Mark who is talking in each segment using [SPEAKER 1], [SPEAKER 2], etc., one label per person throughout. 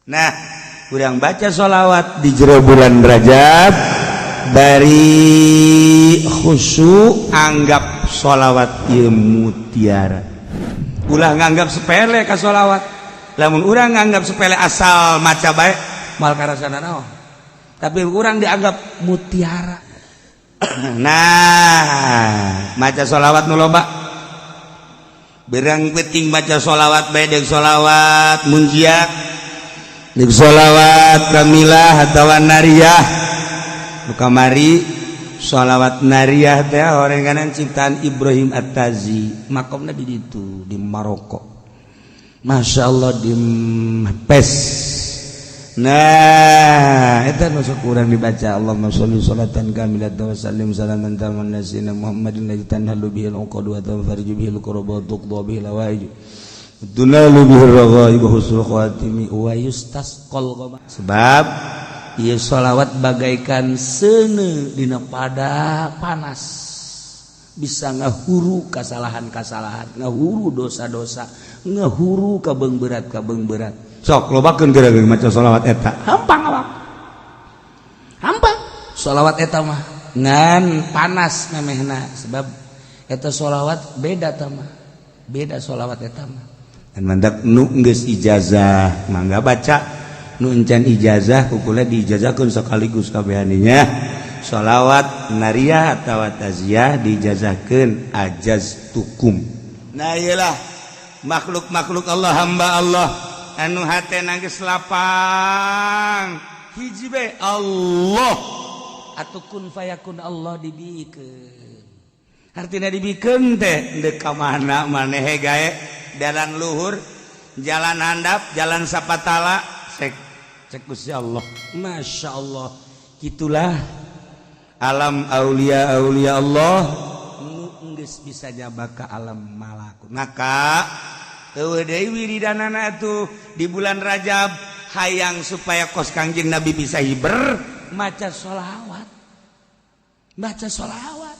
[SPEAKER 1] Nah, kurang baca sholawat di jero bulan Rajab dari khusyuk anggap sholawat ieu mutiara. Ulah nganggap sepele ka sholawat. Lamun urang nganggap sepele asal maca bae mal karasana naon. Tapi urang dianggap mutiara. Nah, maca sholawat nu loba. Berang penting baca sholawat bae deuk sholawat munjiat. Deuk sholawat kamilah atawa nariyah. Nu kamari sholawat nariyah teh horenganan ciptaan Ibrahim At-Tazi. Makomna di ditu di Maroko. Masya Allah di Pes. Nah, eta nu sok urang dibaca Allahumma sholli sholatan kamilatan wa sallim salaman taman nasina Muhammadin ladzi tanhalu bihil uqadu wa tanfariju bihil qurba wa tuqda bihil hawaij tunalu bihir raghaib wa husnul khatimi wa yustasqal qamar. Sebab ieu sholawat bagaikan seuneu dina pada panas, bisa ngahuru kasalahan-kasalahan, ngahuru dosa-dosa, ngahuru kabeung berat. Sok lobakeun geura-geura maca sholawat eta. Hampang awak. Hampang. Sholawat eta mah ngan panas memehna sebab eta sholawat beda tah mah. Beda sholawat eta mah. Dan mandak nu geus ijazah mangga baca, nu encan ijazah kukula diijazahkeun sekaligus kabehaninya. Sholawat nariyah atawa taziyah diijazahkeun ajaztukum. Nah iyalah makhluk-makhluk Allah, hamba Allah anu hatena geus lapang hiji bae Allah atuh kun fayakun Allah dibikeun. Artina dibikeun teh deuk ka mana maneh gae dalan luhur, jalan handap, jalan sapatala cek Gusti Allah. Masya Allah, gitulah alam aulia Allah nu geus bisa nyaba ka alam malakut. Maka eueuh deui wiridanana atuh di bulan Rajab hayang supaya kos Kangjeng Nabi bisa hiber maca sholawat. Baca sholawat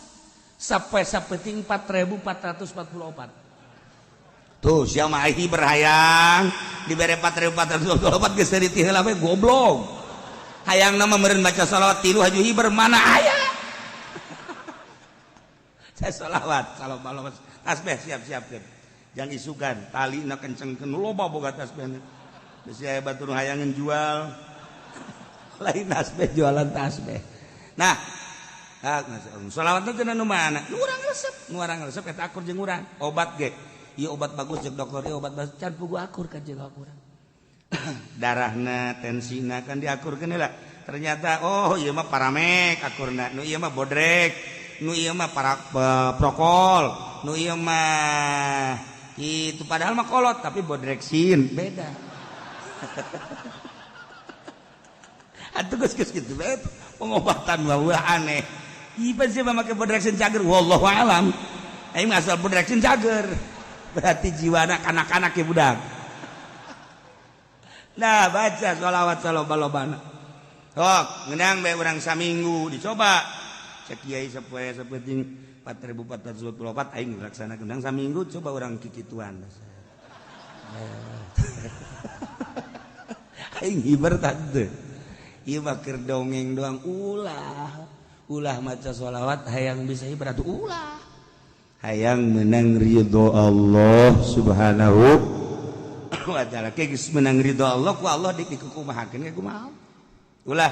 [SPEAKER 1] sampai sapeting 4444. Tuh sia mah hiber hayang dibere 4444 geus teu ti heula we goblok. Hayang nama meureun baca sholawat 3 haju hiber mana aya. Saya sholawat salawat tasbih siap-siap teh. Jangan isukan tali na kencengkeun loba boga tasbihna. Geus aya batur hayangan jual. Lain tasbih jualan tasbih. Nah, sholawat teh cenah nu mana? Nu urang resep eta akur jeung urang. Obat ge. Ieu obat bagus jeung dokter ieu obat bagus can pugu akur ka jeung urang. Darahna, tensina kan diakurkeun heula. Ternyata oh ieu mah paramek akurna. Nu ieu mah bodrek. Nu ieu mah prokol. Nu ieu mah itu padahal mah kolot tapi bodreksin beda. Atuh geus kitu bae pengobatan mah aneh. Ieu sih mah make bodreksin cager wallahu alam. Aing mah asal bodreksin cager. Berarti jiwana kanak-kanak ke budak. Nah, baca sholawat saloba-lobana. Sok, ngeunang bae urang saminggu dicoba. Cek kiai sapoe sapeting 4444 aing laksanakeun urang saminggu coba urang kikituan. Aing hiber tante. Ieu mah keur dongeng doang ulah maca sholawat hayang bisa hiber atuh ulah. Hayang menang ridho Allah Subhanahu wa ta'ala. Geus menang ridho Allah ku Allah dikumahakeun ge kumaha. Ulah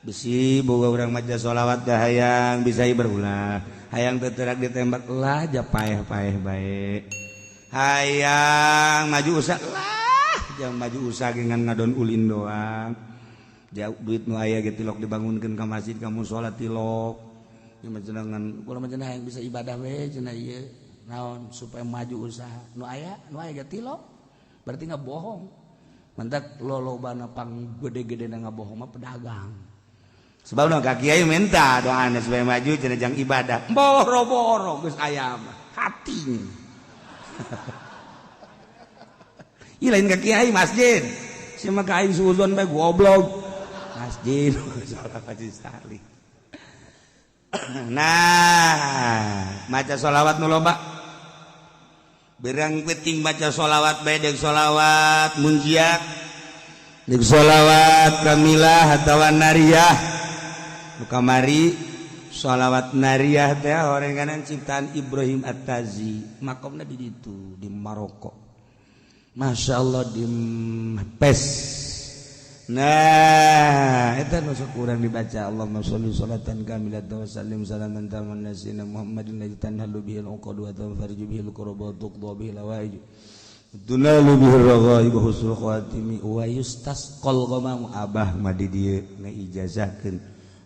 [SPEAKER 1] bisi boga urang maca sholawat dah hayang bisa berulah hayang teterak ditembak lah aja paeh-paeh bae hayang maju usah lah jangan maju usah dengan ngadon ulin doang jauh duit nu aya ge tilok dibangunkeun ka masjid ka mushola tilok nya macenangan ulah macenah hayang bisa ibadah we cenah ieu naon supaya maju usaha nu aya ge tilok berarti ngabohong mantak lolobana pang gede-gedena ngabohong mah pedagang. Sebab nu ka kiai minta doana supaya maju cenah jang ibadah. Boro-boro geus aya mah hati. Ieu lain ka kiai masjid. Sia mah ka aing suudzon bae goblok. Masjid salat haji salih. Nah, maca sholawat nu loba. Berang penting maca sholawat bae deuk sholawat munjiat. Dik sholawat kamilah atawa nariyah nu kamari sholawat nariyah teh horenganan ciptaan Ibrahim At-Tazi makomna di ditu di Maroko. Masya Allah di Pes. Nah eta nu sok urang dibaca Allahumma sholli sholatan kamilatan wa sallim salaman taman nasina Muhammadin ladzi tanhalu bihil uqad wa tanfariju bihil qurba wa tuqda bihil hawaij tunalu bihir raghaib husnul khatimi wa yustasqal ghamam abah madi dieu ngaijazahkeun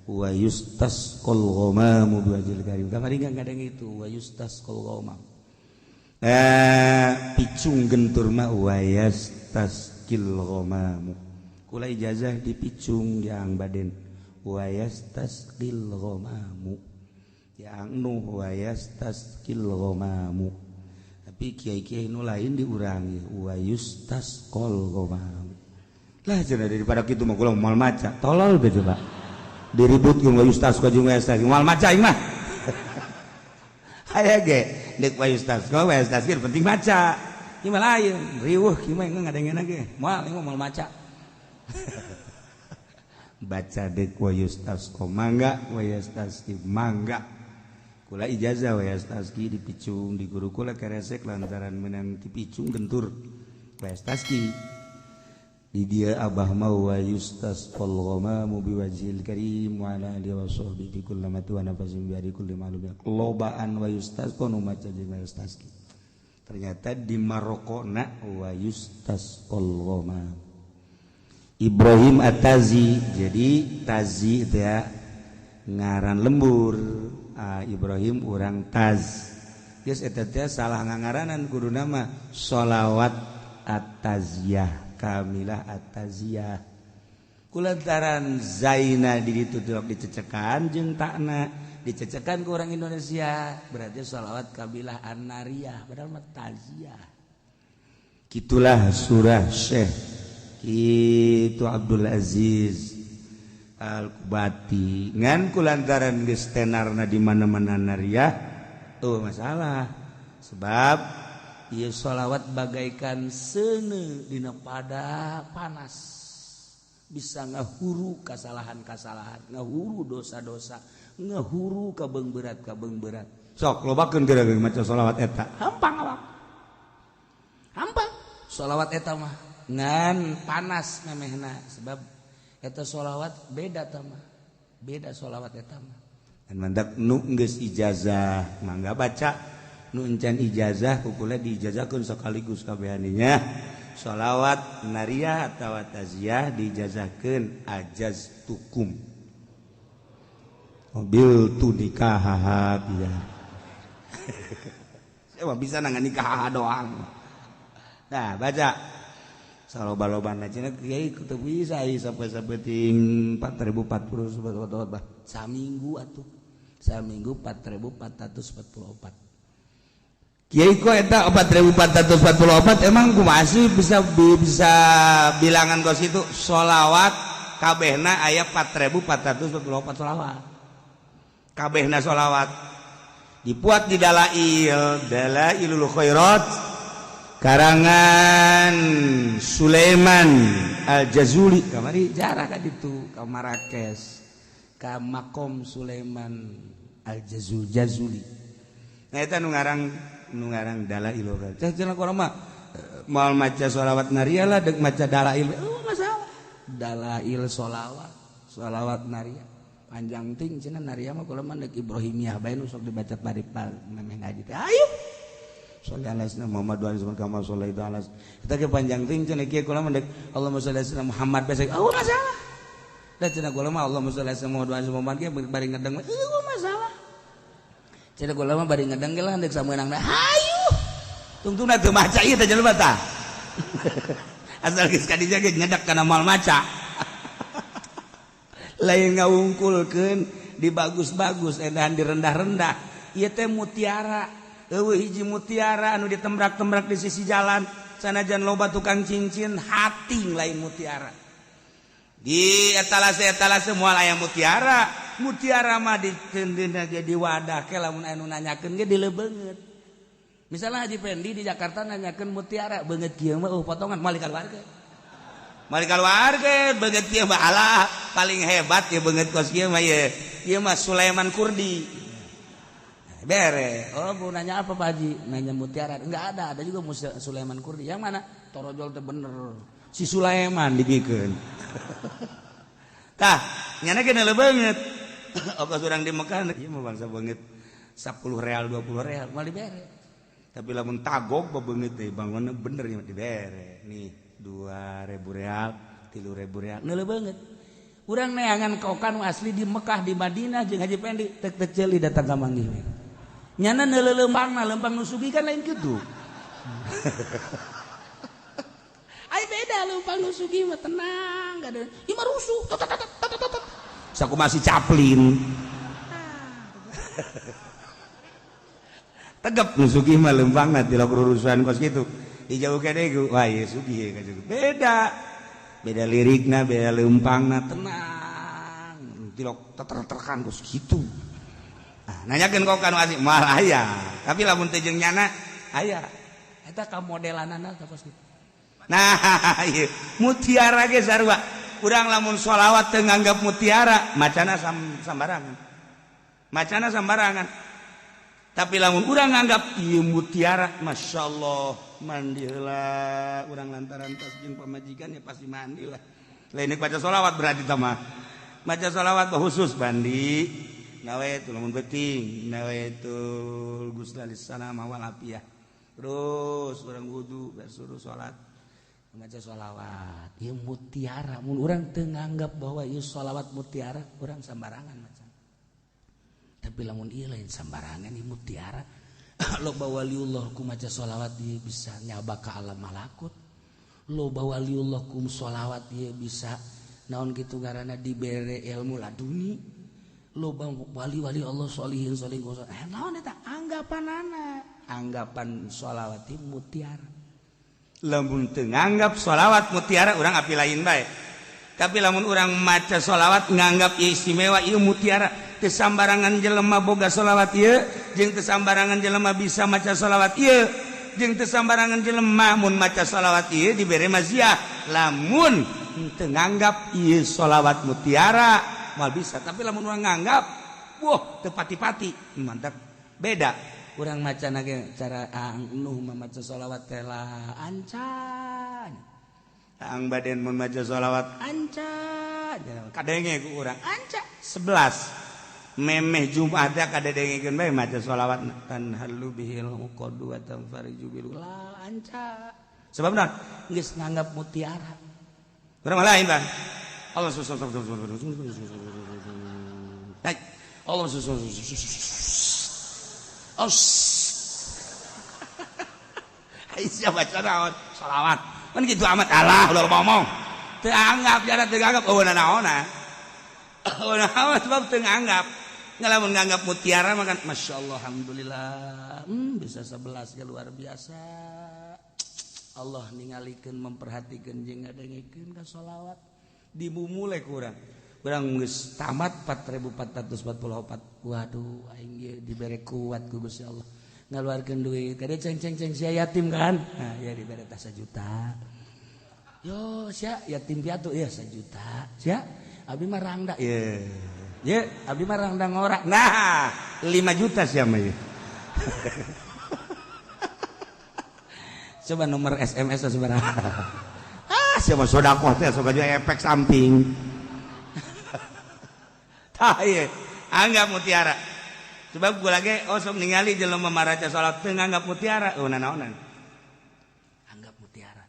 [SPEAKER 1] wa yustasqal ghamam biwajhil karim kamari ngadeng itu wa yustasqal ghamam picung gentur mah wa yastasqil ghamam kula ijazah dipicung yang baden wa yastasqil ghamam yang nu wa yastasqil ghamam tapi kiai-kiai nu lain diurangi wa yustasqal ghamam lah cenah daripada kitu mah kula moal maca tolol teh coba diributkeun wa yustasqal jeung wa yastasqil moal maca aing mah aya ge deuk wa yustasqal wa yastasqil penting maca ieu mah lain riweuh kieu mah ngadengeuna ge moal ieu moal maca baca deuk wa yustasqal mangga wa yastasqil mangga kula ijazah wa yastasqi dipicung di guru kula keresek lantaran menang dipicung gentur wa yastasqi di dia abah mau wa yustasqal ghamamu biwajhil karim wa ala alihi wa sahbihi bi kulli mati wa nafasin bi ari kulli ma'lum lobaan wa yustasqa nu maca jeung wa yastasqi ternyata di Marokona wa yustasqal ghamam Ibrahim At-Tazi jadi Tazi itu ya ngaran lembur Ibrahim urang Taz geus eta teh salah ngangaranan kudu nama sholawat At-Taziyah kamilah At-Taziyah kulantaran zaina di ditu dicecekan jeung takna dicecekan ku urang Indonesia berarti sholawat kamilah An-Nariyah padahal mah Taziyah kitulah surah Syekh itu Abdul Aziz Al-Kubati ngan kulantaran geus tenarna di mana-mana nariyah tuh masalah sebab ieu sholawat bagaikan seuneu dina pada panas bisa ngahuru kasalahan-kasalahan ngahuru dosa-dosa ngahuru kabeung berat sok lobakeun geura-geura maca sholawat eta hampang awak hampang sholawat eta mah ngan panas memehna sebab eta sholawat beda tamah beda sholawat eta mah dan mandak nu geus ijazah mangga baca nu encan ijazah kukula diijazahkeun sekaligus kabehaninya sholawat nariyah atawa taziyah diijazahkeun ajaztukum mobil tu nikah biar saya bisa nangan nikah doang nah baca saloba-lobana cenah kiai teu bisa sampai ting 4040 subhanallah saminggu atuh saminggu 4444 kiai kok eta 4444 emang kumaha sih bisa bilangan kos itu sholawat kabehna aya 4444 sholawat kabehna sholawat dipuat di dalailul khairat karangan Sulaiman Al-Jazuli kamari jarah ka ditu ka Marrakesh ka makom Sulaiman Al-Jazuli nah eta nu ngarang dalailul khairat cenah kurang mah moal maca sholawat nariyah lah deuk maca dalail masalah dalail sholawat nariyah panjang ting cenah nariyah mah kula mah deuk Ibrahimiyah bae nu sok dibaca paripal memeh ngaji teh ayo sholli ala sayyidina Muhammad wa alihi kama sholaita ala kita ke panjang ting cenah kieu kula mah Allahumma sholli ala sayyidina Muhammad bae masalah da cenah kula mah Allahumma sholli ala sayyidina Muhammad wa alihi Muhammad ge bari ngedeng mah masalah cenah kula mah bari ngedeng ge lah deuk sameunangna hayu tungtungna teu maca ieu teh jelema tah asal geus ka dieu ge ngedak kana moal maca lain ngawungkulkeun di bagus-bagus edan di rendah-rendah ieu teh mutiara eueuh hiji mutiara anu ditembrak-tembrak di sisi jalan sanajan loba tukang cincin hating lain mutiara di etalase moal aya mutiara mah ditendina ge di wadah ke lamun anu nanyakeun ge dileubeungeut misalnya Haji Pendi di Jakarta nanyakeun mutiara beungeut kieu mah potongan moal dikeluarkeun mari keluarga banget ieu mah alah paling hebat ya banget kos ieu mah ya ieu mah Sulaiman Kurdi bere. Oh bu nanya apa Pak Haji? Nanya mutiara. Enggak ada juga Sulaiman Kurdi. Yang mana? Torojol teh bener si Sulaiman dibikeun. Tah nyana kena banget. Ongkos urang di Mekah ieu mah bangsa banget 10 real 20 real mal dibere. Tapi lamun tagog bebeungeut teh bangunna bener nya dibere. Nih 2.000 real 3.000 real neuleuh banget. Urang neangan kokan asli di Mekah di Madinah jeung Haji Pendi tek ceuli datang ka manggih we. Nyana neuleuh lempangna lempang nu sugi kan lain kitu. Ai beda lempang nu sugi mah tenang gak ada. Ieu mah rusuh. Saku masih caplin. Tegep nu sugih mah lempangna ti laku urusan kos kitu. Dijauhkeun deui wah ieu sugih ka juga. Beda lirikna, beda lempangna tenang. Tilok teter-terkan kos kitu. Nah, nanyakeun kok anu asik moal aya. Tapi lamun teu jeung nyana aya. Eta ka modelanana ta kos kitu. Nah, ieu mutiara ge sarua. Urang lamun sholawat teu nganggap mutiara, macana sambarangan. Macana sambarangan. Tapi lamun urang nganggap ieu mutiara, masyaallah mandi heula urang lantaran tas jeung pamajikan ya pasti mandi lah. Lain baca sholawat berarti tah mah. Baca sholawat khusus mandi. Nawaitu lamun penting, nawaitu gusnalis salamah wal afiyah. Terus urang wudu suruh salat. Baca sholawat, ieu mutiara. Mun urang teu nganggap bahwa ieu sholawat mutiara, urang sambarangan macam. Tapi lamun ieu lain sambarangan ieu mutiara. Loba waliullah ku maca sholawat ieu bisa nyaba ka alam malakut. Loba waliullah ku sholawat ieu bisa naon kitu ngaranna dibere ilmu laduni. Loba wali-wali Allah sholihin naon eta anggapanana. Anggapan sholawat ieu mutiara. Lamun teu nganggap sholawat mutiara urang api lain bae. Tapi lamun urang maca sholawat nganggap istimewa ieu mutiara, teu sambarangan jelema boga sholawat ieu jeung teu sambarangan jelema bisa maca sholawat ieu jeung teu sambarangan jelema mun maca sholawat ieu dibere maziah. Lamun teu nganggap ieu sholawat mutiara moal bisa. Tapi lamun urang nganggap wah teu pati-pati mantap beda. Urang macana ge cara nuh mamaca sholawat teh lah ancan. Ang baden mun maca sholawat ancan. Kadenge ku urang ancan 11. Memeh Jumat teh kadedengekeun bae maca sholawat tan halu bihil qadu wa tanfariju bil la ancan. Sebab naon? Geus nganggap mutiara. Urang lain Bang. Allah Allah Aisyah baca naon sholawat kan gitu amat Allah udah ngomong teu anggap jana teu anggap naona sebab teu anggap ngalamun nganggap mutiara mah kan masyaallah alhamdulillah bisa 11 ya luar biasa Allah ningalikeun memperhatikeun jeung ngadengikeun ka sholawat dimumule kurang geus tamat 4444. Waduh aing ge dibere kuat ku Gusti Allah. Ngaluarkeun duit kade ceng-ceng sia yatim kan. Nah, ya dibere tah 1 juta. Yo sia yatim piatu ya 1 juta. Sia abi mah rangda. Ye. Ye, abi mah rangda ngorak. Nah, 5 juta sia mah ye. Coba nomor SMS sabaraha. Sia mah sedekah teh sok aja efek samping. Iya, anggap mutiara. Sebab gue lagi sok ningali jelema maraca salat teu nganggap mutiara. Oh nanaonan. Anggap mutiara.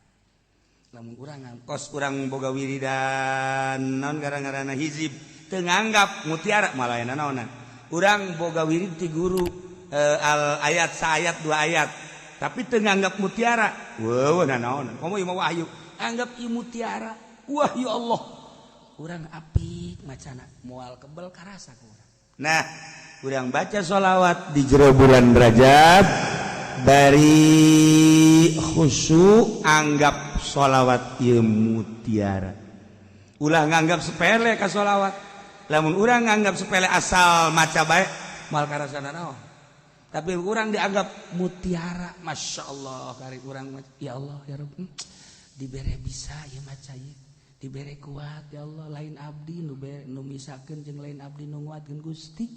[SPEAKER 1] Lamun urang kos urang boga wiridan naon gara-garana hizib teu nganggap mutiara malah nanaonan. Urang boga wirid ti guru al ayat saayat 2 ayat. Tapi teu nganggap mutiara. Weuh nanaonan. Komo ieu mah wahyu. Anggap ieu mutiara. Wah ya Allah. Urang apik macana moal kebel karasa ku urang. Nah, urang baca sholawat di jero bulan Rajab bari khusyuk anggap sholawat ieu mutiara. Ulah nganggap sepele ka sholawat. Lamun urang nganggap sepele asal maca bae moal karasa naon. Tapi urang dianggap mutiara, masyaallah kari urang ya Allah ya Rabb. Dibere bisa ya maca ieu. dibere kuat ya Allah lain abdi nu misakeun jeung lain abdi nu nguatkeun Gusti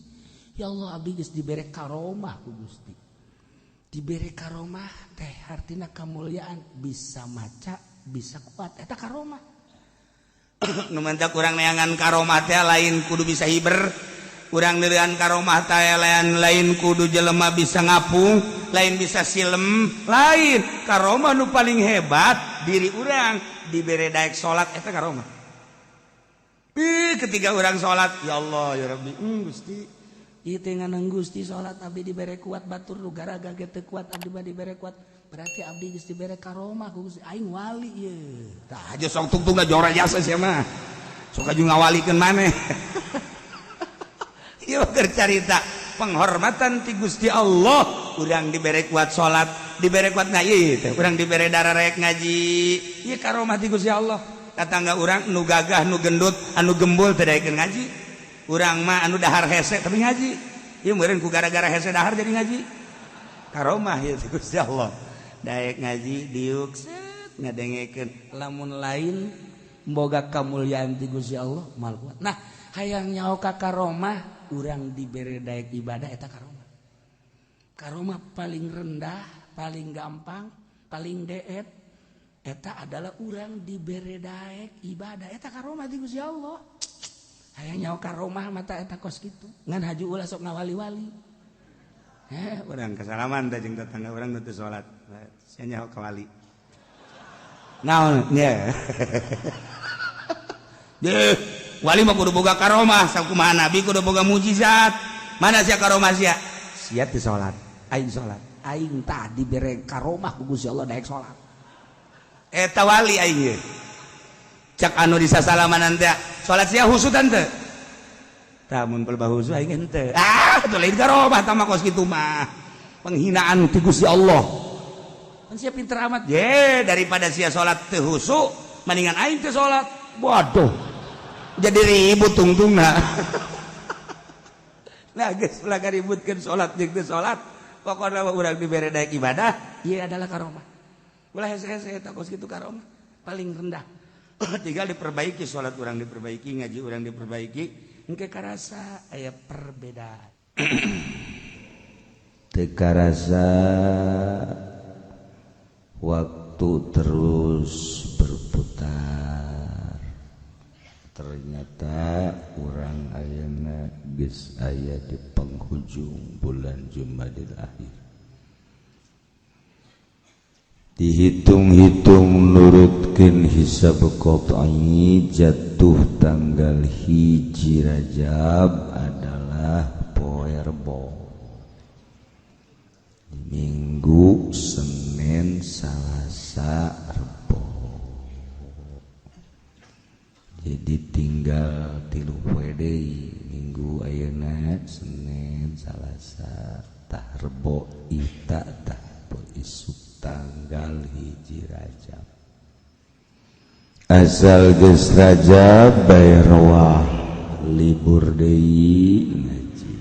[SPEAKER 1] ya Allah abdi geus dibere karomah ku Gusti dibere karomah teh artina kamulyaan bisa maca bisa kuat eta karomah nu mantap urang neangan karomah teh lain kudu bisa hiber urang neureun karomah teh lain kudu jelema bisa ngapung lain bisa silem lain karomah nu paling hebat diri urang dibere daek salat eta karomah ketika urang salat ya Allah ya Rabbi Gusti ieu teh nganang Gusti salat abdi dibere kuat batur nu garaga ge teu kuat abdi mah dibere kuat berarti abdi geus dibere karomah ku Gusti aing wali ieu tah aja sok tungtung jora jasa sia mah sok aju ngawalikeun maneh ieu keur carita penghormatan ti Gusti Allah urang dibere kuat salat dibere kuat ngaji teh urang dibere darah rek ngaji ieu karomah ti Gusti Allah tatangga urang nu gagah nu gendut anu gembul teu daekeun ngaji urang mah anu dahar hese tapi ngaji ieu meureun ku gara-gara hese dahar jadi ngaji karomah ieu ti Gusti Allah daek ngaji diuk set ngadengekeun lamun lain boga kamulyaan ti Gusti Allah mal kuat nah hayang nyaho ka karomah urang dibere daek ibadah eta karomah karomah paling rendah paling gampang paling deet eta adalah urang dibere daek ibadah eta karomah ti Gusti Allah hayang nyaho karomah mata eta kos kitu ngan haji ulah sok ngawali-wali urang kasalaman teh jeung tetangga urang nu teu salat sia nyaho ka wali naon nya deh wali mah kudu boga karomah sakumaha nabi kudu boga mujizat mana sia karomah sia teu salat aing tah dibere karomah ku Gusti Allah daek salat eta wali aing ye cak anu disasalaman teh salat sia husutan teu tah mun pelbah husu aing henteu atuh lain karomah tah mah kos kitu mah penghinaan ti Gusti Allah kan sia pinter amat ye daripada sia salat teu husu mendingan aing teu salat waduh jadi ribut tungtungna nah geus ulah kaributkeun salat jeung teu salat pokona urang dibere daek ibadah ieu adalah karomah ulah hese-hese eta kos kitu karomah paling rendah tinggal diperbaiki salat urang diperbaiki ngaji urang diperbaiki engke karasa aya perbedaan teu karasa waktu terus berputar ternyata urang ayeuna geus aya di penghujung bulan Jumadil Akhir dihitung-hitung nurutkeun hisab qat'i jatuh tanggal hiji Rajab adalah poe Rebo Minggu Senin Salasa Rebo jadi tinggal 3 poe deui Minggu ayeuna Senin Salasa tah Rebo ita tah poe isuk tanggal hiji Rajab asal geus Rajab bae rawah libur deui ngaji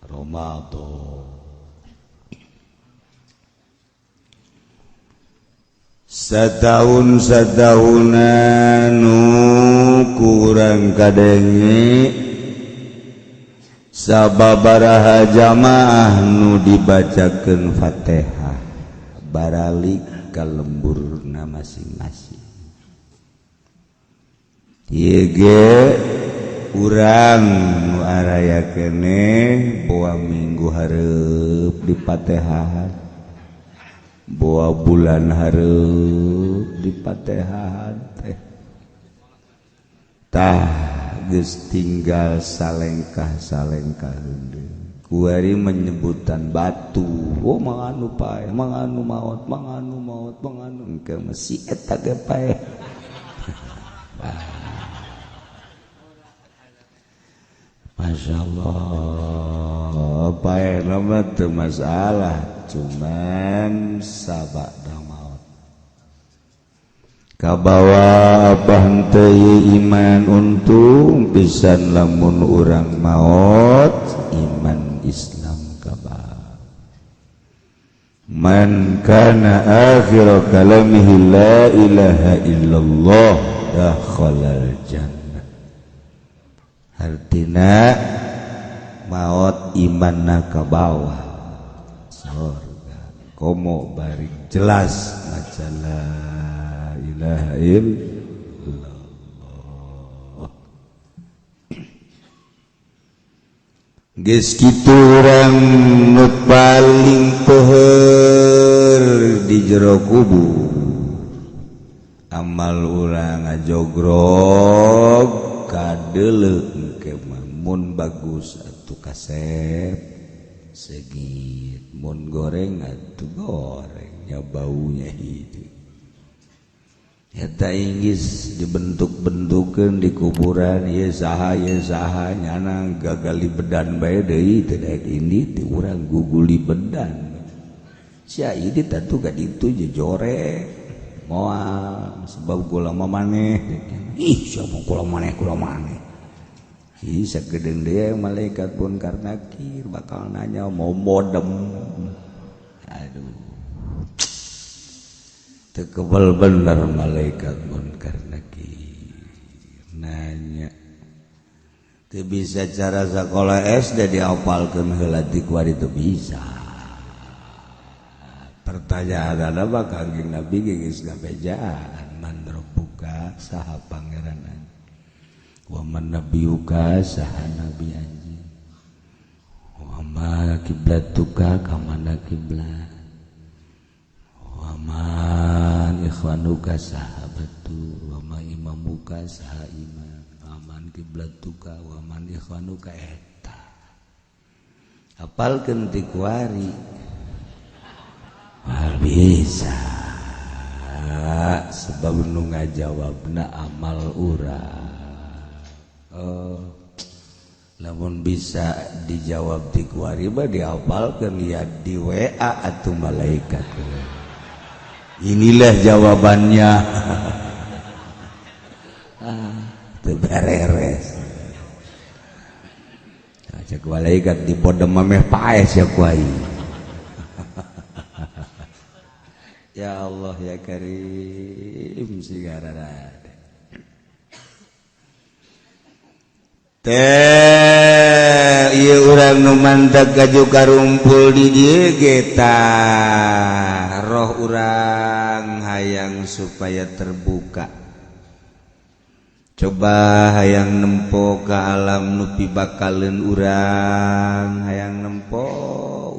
[SPEAKER 1] Ramadan satahun nu kurang kadenge sababaraha jamaah nu dibacakeun Fatihah baralik ka lemburna masing-masing ieu ge urang nu arayakeun poa minggu hareup di Fatihahan boa bulan hareup di Fatihahan teh tah geus tinggal salengkah heundeung kuari menyebutan batu oh manganu pae manganu maot engke mesi eta ge pae masyaallah pae nama teu masalah cuman sabada maot kabawa apa henteu iman untung pisan lamun urang maot iman Islam kabawa man kana akhir kalamihi la ilaha illallah dakhalal jannah. Artina maot imanna ka bawah surga komo bari jelas maca la ilaha illallah. Geus kitu urang nu paling peuheur di jero kubur amal urang ngajogrog kadeuleu engke mah mun bagus atuh kasep segit mun goreng atuh gorengnya baunya hideung eta inggis dibentuk-bentukeun di kuburan ieu saha nyana gagali bedan bae deui teu daek ini ti urang guguli bedan sia ieu tatu ka ditu jejore moal sebab kula mah maneh ih sia mah kula maneh ih sagedeung deui malaikat pun karena nakir bakal nanya mau modem aduh tekebal bener malaikat munkar nakir nanya teu bisa cara sakola SD dihafalkeun heula ti kuari teu bisa. Pertanyaan apa kangjeng Nabi geus ngabejaan man rabbuka saha pangeran wa man nabiyuka saha nabi anjeun wa ma kiblatuka kamana kiblat man ikhwanuka sahabatu wa ma imamuka saha imam aman kiblatuka wa man ikhwanuka eta hafalkeun ti kuari wal bisa sebab nu ngajawabna amal urang lamun bisa dijawab ti kuari mah dihafalkeun ya di WA atuh malaikat. Inilah jawabannya. Teu beres. Cek malaikat di podem mah paes ya kuai. Ya Allah ya Karim sigarana. Teh ieu urang nu mantag gaju karumpul di dieu geta roh urang hayang supaya terbuka coba hayang nempo ka alam nu pibakaleun urang hayang nempo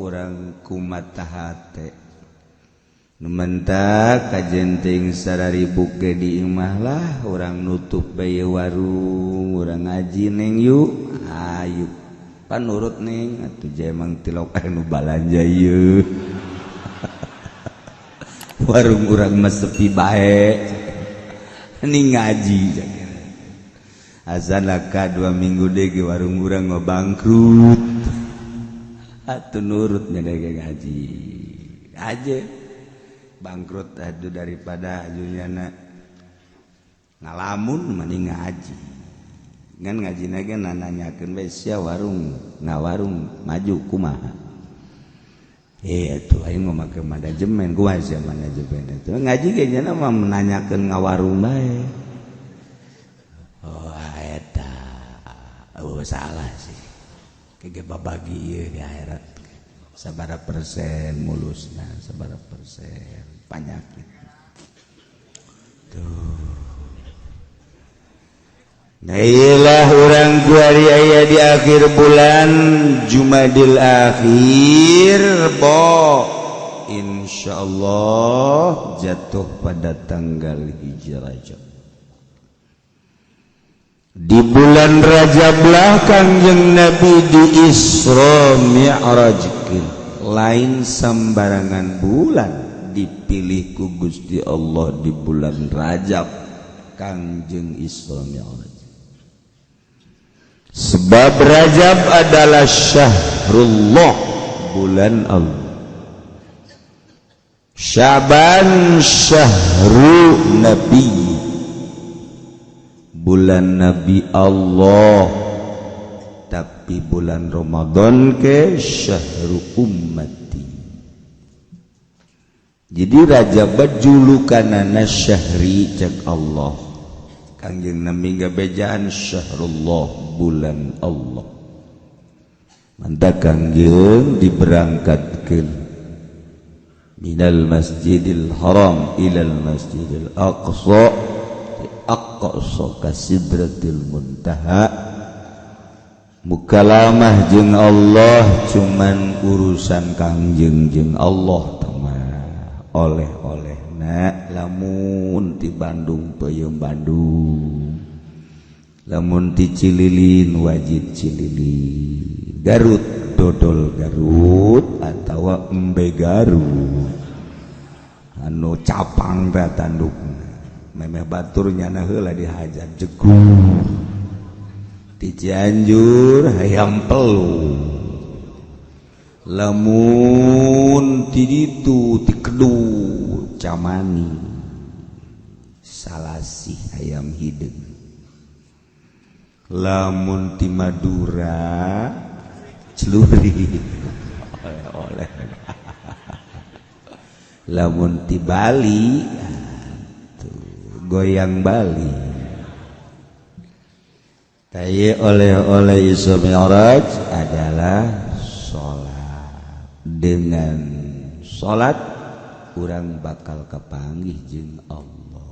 [SPEAKER 1] urang kumata hate nu mantag kajenting sararibu ge di imah lah urang nutup bae warung urang ngaji neng yuk ayo panurut neng atuh jemang tilok anu balanja ieu warung urang mah sepi bae ning ngaji azana ka 2 minggu deui ge warung urang mah bangkrut atuh nurut nya ge ngaji aja bangkrut aduh daripada ajunyana ngalamun mending ngaji ngan ngajina ge nanyakeun we sia warung ngawarung maju kumaha atuh aing mah make manajemen kumaha sia manajemen itu ngaji ge nya mah menanyakeun ngawarung bae oh eta salah sih kege babagi ieu di akhirat sabaraha persen mulusna sabaraha persen panyakit tuh nah iyalah urang kuari aya di akhir bulan Jumadil Akhir insyaallah jatuh pada tanggal Hijrah di bulan Rajablah Kangjeng Nabi di Isra Mi'rajkeun lain sambarangan bulan dipilih ku Gusti Allah di bulan Rajab Kangjeng Isra Mi'raj sebab Rajab adalah syahrullah bulan Allah Syaban syahru Nabi bulan Nabi Allah tapi bulan Ramadan ke syahru ummati jadi Rajab julukanana syahri cek Allah kangjeng Nabi gabejaan syahrullah bulan Allah mantap kangjeng diberangkatkeun minal masjidil haram ilal masjidil aqsa ka sidratil muntaha mukalamah jeung Allah cuman urusan kangjeng jeung Allah oleh-olehna lamun ti Bandung peuyeum Bandung lamun ti Cililin wajib Cililin Garut dodol Garut atawa embe Garut anu capang teh tandukna memeh batur nyana heula dihajar jegur ti Cianjur hayam Pelung lamun ti ditu ti Kedu Camani Salasi ayam hideung lamun ti Madura Celuri oleh lamun ti Bali goyang Bali taye oleh-oleh Isra Mi'raj adalah sholat dengan sholat urang bakal kapanggih jeung Allah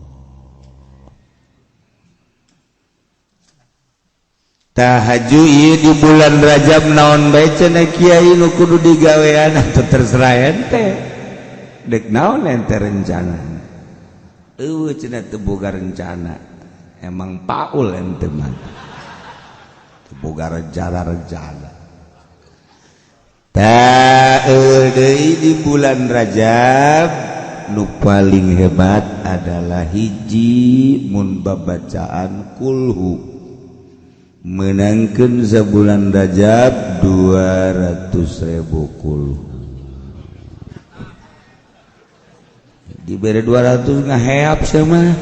[SPEAKER 1] tahajud di bulan Rajab naon bae cenah kiai nu kudu digawean atuh terserah ente dek naon ente rencana eueuh cenah teu boga rencana emang paul ente mah teu boga rencana deui di bulan Rajab nu paling hebat adalah hiji mun babacaan kulhu menangkeun sabulan Rajab 200.000 kulhu dibere 200 ngaheap sama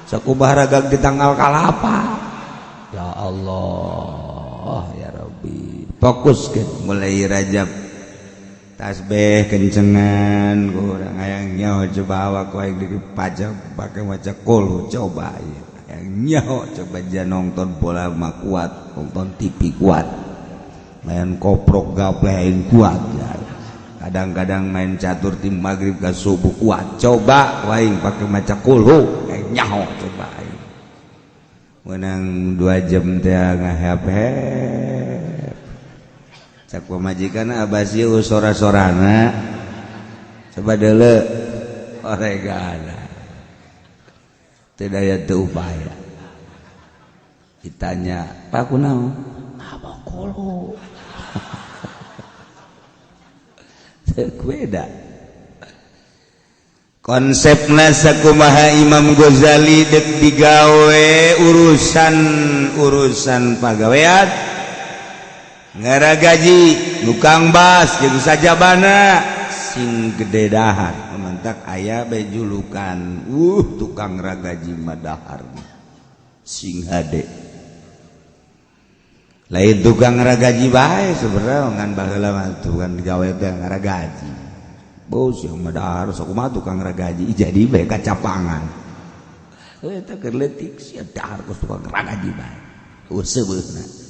[SPEAKER 1] sakubah ragag di tanggal kalapa ya Allah ya Rabbi fokuskeun mulai Rajab tasbih kencengan kurang hayang nyaho coba awak wae dipajak pake maca kulhu coba ya hayang nyaho coba jangan nonton bola mah kuat nonton TV kuat main koprok gapleh kuat ya kadang-kadang main catur tim maghrib ke subuh kuat coba wae pake maca kulhu hayang nyaho coba menang 2 jam teh ngahep-hep cak pamajikan abasieu sora-sorana coba deuleu oregana teu daya teu upaya ditanya Pak kunaon apa kulhu teu beda konsepna sakumaha Imam Ghazali dek digawe urusan pagawean ngara gaji nukang bas jeung sajabana sing gede dahar mantak aya bae julukan tukang ragaji madahar sing hade lain tukang ragaji bae sebenarnya ngan baheula mah tukang gawe teh ngaragaji bos yang madahar sakumaha tukang ragaji jadi bae kacapangan eta keur leutik sia dahar ku tukang ragaji bae useubeuna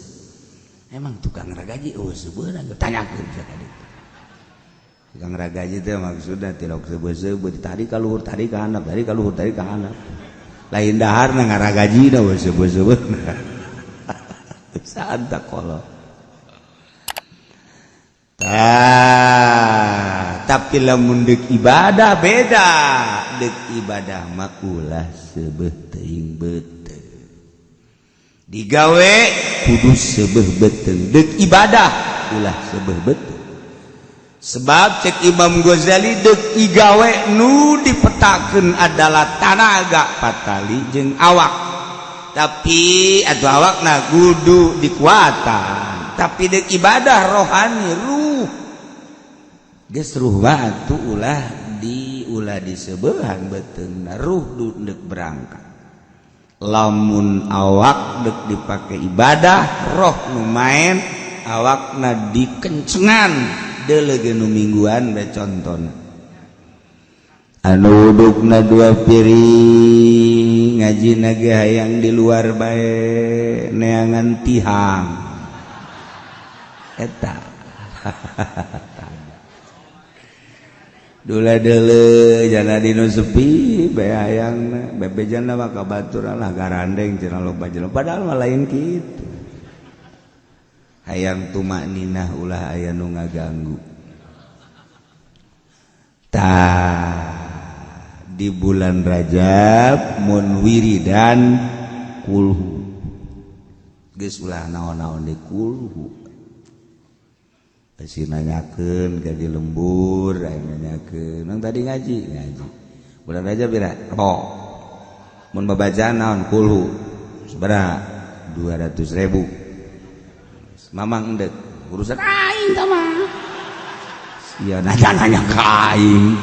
[SPEAKER 1] emang tukang ragaji sebeuna tanyakeun ka ditu tukang ragaji teh maksudna tilok seubeuh-seueuh tadi ka luhur tadi ka handap tadi ka luhur tadi ka handap lain daharna ngaragajina seubeuh-seueuna saanta kolot tapi lamun deuk ibadah beda deuk ibadah mah ulah seubeuh teuing beuteuh digawe kudu seubeuh beuteuh deuk ibadah ulah seubeuh beuteuh sebab cek Imam Ghazali deuk igawe nu dipetakeun adalah tanaga patali jeung awak tapi atuh awakna kudu dikuatan tapi deuk ibadah rohani ruh geus ruh atuh ulah diseubehan beteungna ruh deuk berangkat lamun awak dek dipake ibadah roh nu main awakna dikencengan deuleuh nu mingguan bae contona anu udukna 2 piring ngaji naga hayang di luar bae neangan tihang eta dula deuleu jana dinu sepi bae hayang bebejana mah ka baturan lah garandeng cenah loba jelema padahal mah lain kitu hayang tumakninah ulah aya nu ngaganggu di bulan Rajab mun wiridan kulhu geus ulah naon-naon di kulhu pasti nanyakeun ka di lembur aya nanyakeun nang tadi ngaji bulan Rajab bira mun babacaan naon kulhu sabaraha 200.000 mamang endek urusan aing tah mah iya nanya ke aing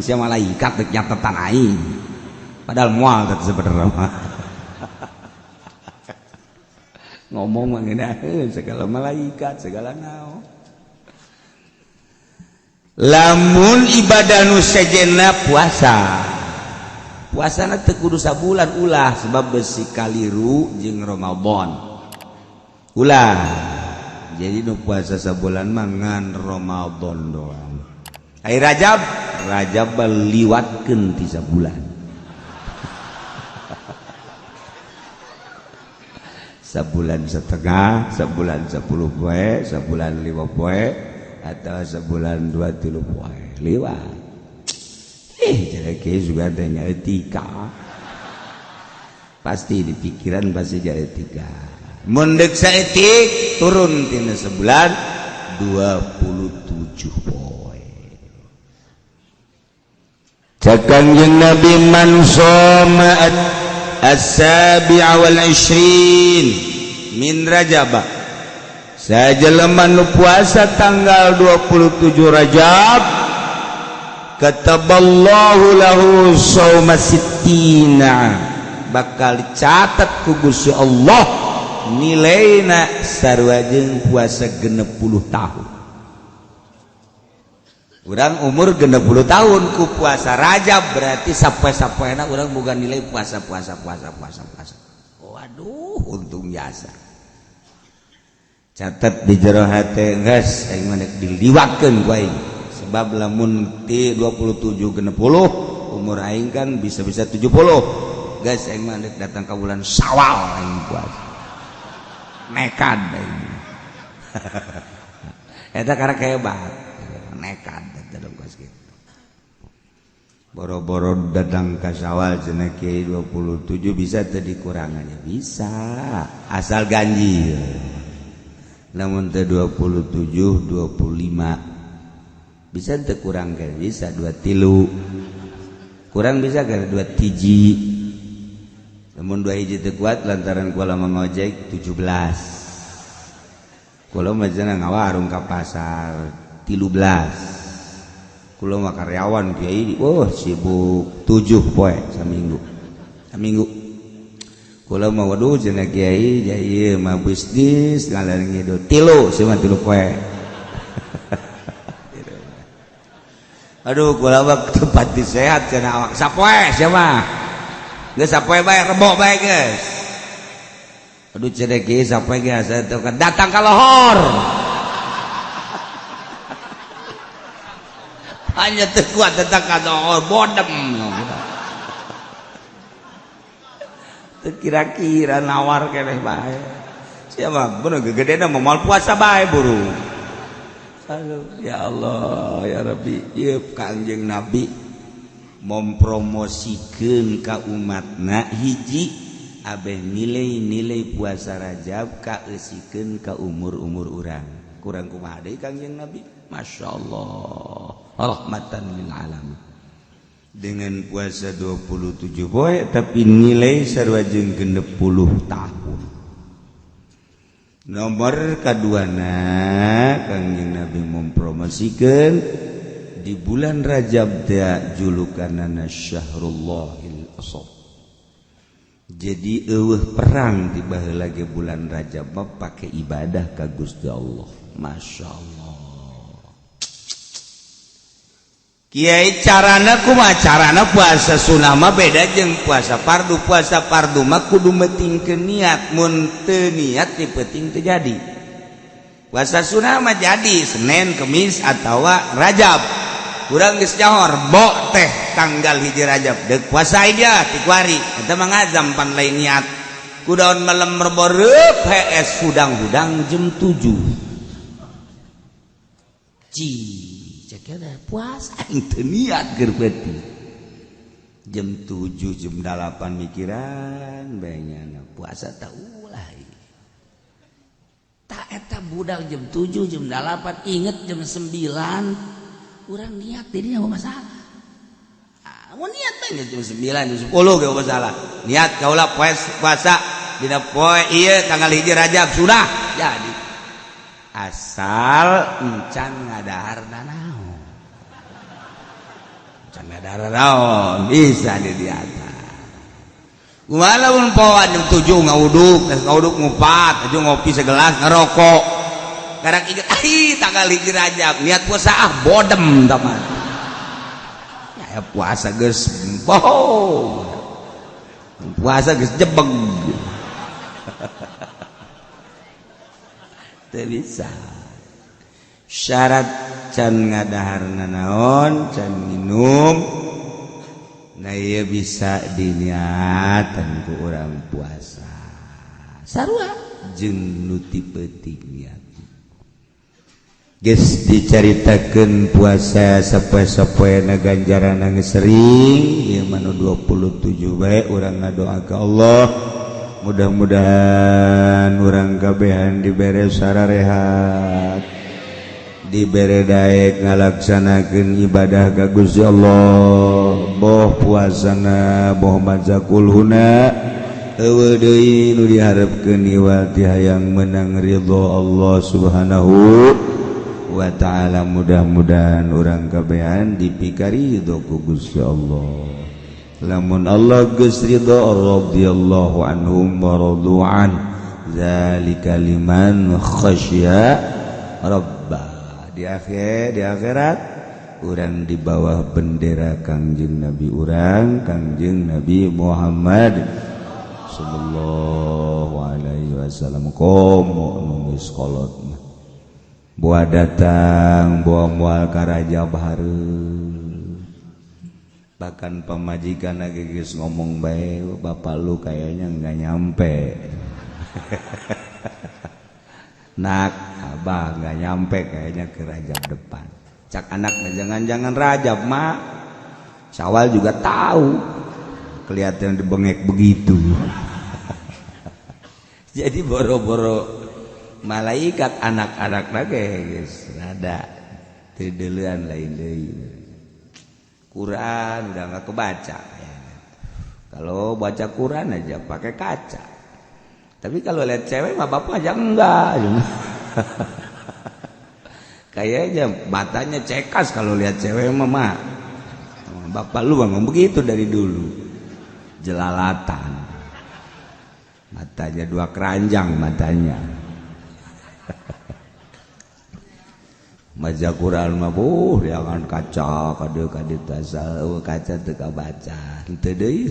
[SPEAKER 1] sia malaikat dek nyatetan aing padahal moal teh sebenarnya mah ngomong mah ngeunaheun segala malaikat segala naon lamun ibadah nu sejenna puasana teu kudu sabulan ulah sebab besi kaliru jeung Ramadan ulah jadi nu puasa sabulan mah ngan Ramadan doang ai Rajab liwatkeun ti sabulan sabulan setengah sabulan 10 poe sabulan 5 poe atau sebulan 2-3 poe liwat jadi ke juga tanya etika pasti di pikiran pasti jadi etika mundek saeutik turun tina sebulan 27 poe Kanjeng Nabi man shoma as-sabi'a wal 20 min Rajab sajelema nu puasa tanggal 27 Rajab kataballahu lahu shauma sittina bakal dicatat ku Gusti Allah nilaina sarua jeung puasa 60 tahun urang umur 60 tahun ku puasa Rajab berarti sapoe-sapoena urang boga nilai puasa waduh untung biasa catat di jero hate geus aing mah diliwatkeun ku aing sebab lamun ti 27 60 umur aing kan bisa-bisa 70 geus aing mah datang ka bulan Syawal aing puasa nekat eta karena hebat nekat dadang kos kitu boro-boro dadang ka Syawal cenah kieu 27 bisa teu dikurangannya bisa asal ganjil lamun teu 27 25 bisa teu kurang kan bisa 23 kurang bisa kan 2 hiji namun 2 hiji teu kuat lantaran kula mangojek 17 kula mah cenah ngawarung ka pasar 13 kula mah karyawan kiai sibuk 7 poe saminggu kula mah waduh cenah kiai ieu mah bisnis ngalareng hidup 3 sia mah 3 poe aduh kula mah tempat sehat cenah awak sapoe sia mah geus sapoe bae rebo bae geus aduh cenah kieu sapoe geus datang ka lohor hanya teu kuat datang ka lohor bodem teu kira-kira nawar keneh bae sia mah bener gegedena moal puasa bae buru ya Allah ya Rabbi ieu Kanjeng Nabi mempromosikeun ka umatna hiji abeh nilai-nilai puasa Rajab kaeusikeun ka umur-umur urang kurang kumaha deui Kanjeng Nabi masyaallah rahmatan lil alamin dengan puasa 27 poe tapi nilai sarua jeung 60 tahun nomor kaduana Kanjeng Nabi mempromosikeun di bulan Rajab teh julukanana Syahrullahil Asad jadi eueuh perang di baheula ge bulan Rajab mah pake ibadah ka Gusti Allah masyaallah Kiai carana kumaha carana puasa sunah mah beda jeung puasa fardu mah kudu metingkeun niat mun teu niat dipenting teu jadi puasa sunah mah jadi Senin Kemis atawa Rajab urang geus nyohor bo teh tanggal 1 Rajab deuk puasa dia ti kuari eta mah ngazam pan lain niat kudaon malam merboreup HS hudang-hudang jam 7 cekena puasa teu niat keur beuti jam 7 jam 8 mikiran bayangna puasa tah ulah tak eta budak jam 7 jam 8 inget jam 9 urang niat didinya apa masalah mau niat banyak jam 9 jam 10 gak masalah niat kaulah puasa dina poe ieu tanggal 1 Rajab sudah jadi asal encan ngadaharna naon encan ngadaharna naon bisa di atas kumaha mun poe jam 7 ngauduk ngupat aja ngopi segelas ngerokok garang inget tanggal 1 Rajab niat puasa bodem teman ya puasa geus boh puasa geus jebeg teu bisa syarat can ngadaharna naon can minum nah ieu bisa diniatan ku urang puasa sarua jeung nu ti peuting niat geus dicaritakeun puasa sapoe-sapoena ganjaranna geus sering ieu mah 27 bae urang ngadoa ka Allah mudah-mudahan urang kabehan dibere sararehat dibere daek ngalaksanakeun ibadah ka Gusti Allah boh puasana boh mazakulhuna eueuh deui nu diharepkeun iwal ti hayang menang ridho Allah Subhanahu wa ta'ala mudah-mudahan urang kabehan dipikari ridho ku Gusti Allah lamun Allah geus ridho radhiyallahu anhum wa radu'an zalika liman khasyya rabbah di akhirat urang di bawah bendera Kangjeng Nabi urang Kangjeng Nabi Muhammad sallallahu alaihi wasallam komo nu geus kolot buah datang buah moal ka raja bahareun bahkan pamajikan lagi geus ngomong bae bapak lu kayaknya enggak nyampe nak abah enggak nyampe kayaknya ke Rajab depan cak anaknya jangan-jangan Rajab mah Syawal juga tahu kelihatan dibengek begitu jadi boro-boro malaikat anak-anak lagi geus rada teu deuleuan lain deui Quran udah nggak kebaca ya. Kalau baca Quran aja pakai kaca tapi kalau lihat cewek mah bapak aja enggak kayaknya matanya cekas kalau lihat cewek mah bapak lu bang begitu dari dulu jelalatan matanya 2 keranjang matanya maca Quran mah jangan kaca kade tasal kaca teu kabaca teu deui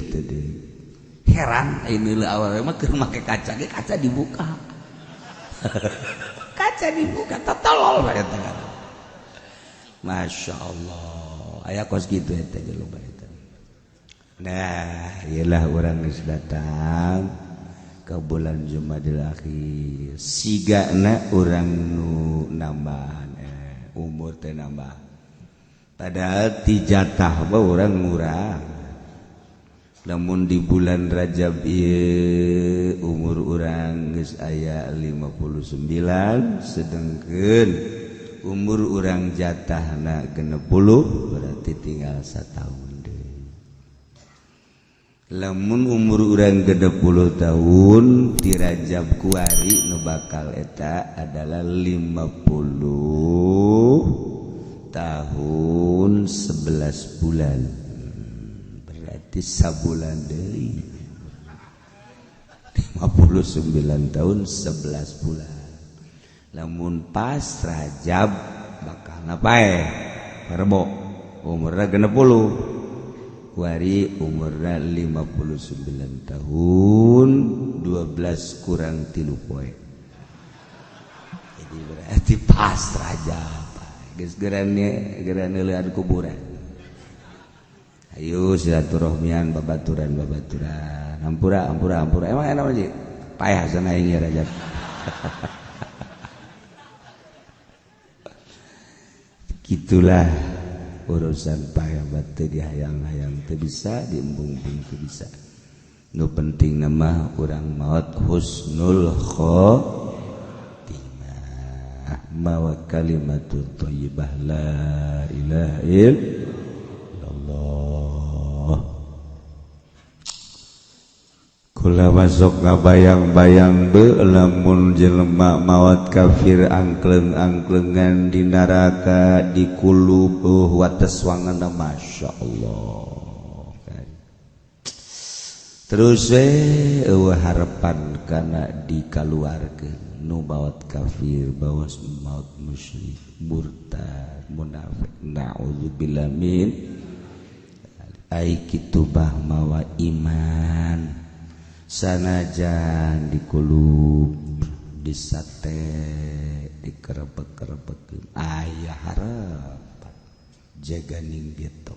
[SPEAKER 1] heran ini awal mah keur make kaca ge kaca dibuka kaca dibuka tatolol bae eta masyaallah aya kos kitu eta ge loba eta nah iyalah urang geus datang ke bulan Jumadil Akhir sigana urang nu nambahan umur teh nambah padahal ti jatah mah urang ngurang lamun di bulan Rajab ieu umur urang geus aya 59 sedengkeun umur urang jatahna 60 berarti tinggal 1 tahun deui lamun umur urang 60 tahun di Rajab kuari nu bakal eta adalah 50 tahun 11 bulan berarti sabulan deui 59 tahun 11 bulan lamun pas Rajab bakal ngapae Rebo umurna 60 kuari umurna 59 tahun 12 kurang 3 poe jadi berarti pas raja geus geran leuan kuburan ayo silaturahmian babaturan ampura emang enak aja payah sana ini raja gitulah urusan payah batu dihayang-hayang teu bisa diembung-embung teu bisa nu penting nama urang maot husnul khotimah mawa kalimatut thayyibah la ilaha illallah kula masuk ngabayang-bayang be lamun jelema maot kafir angkleng-angklengan di neraka di kulub wates wangana masyaallah kan terus harapan kana dikaluarkeun nu maot kafir bawas maot musyrik murtad munafik naudzubillah min ai kitu bah mawa iman sanajan dikulub disate dikerebek-kerebek aya harapan jaganing gitu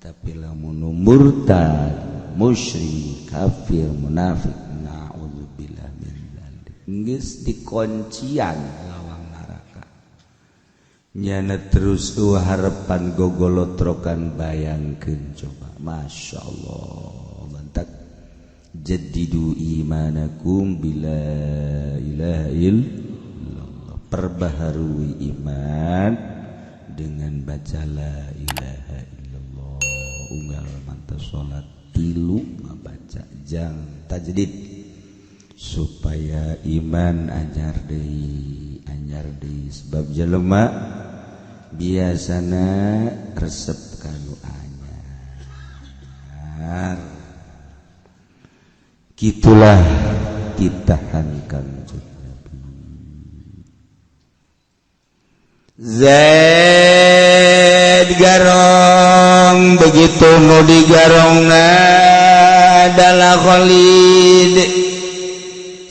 [SPEAKER 1] tapi lamun murtad musyrik kafir munafik naudzubillah min dzalik geus dikuncian lawang neraka nyana terus harapan gogolotrokan bayangkeun coba masyaallah bantak jaddidu imanakum bila ilaha illallah perbaharui iman dengan baca la ilaha illallah unggal manta salat tilu baca jang tajdid supaya iman anyar deui sebab jelema biasana resep kanu anyar gitulah ditahankan Zaid garong begitu nu digarongna adalah Khalid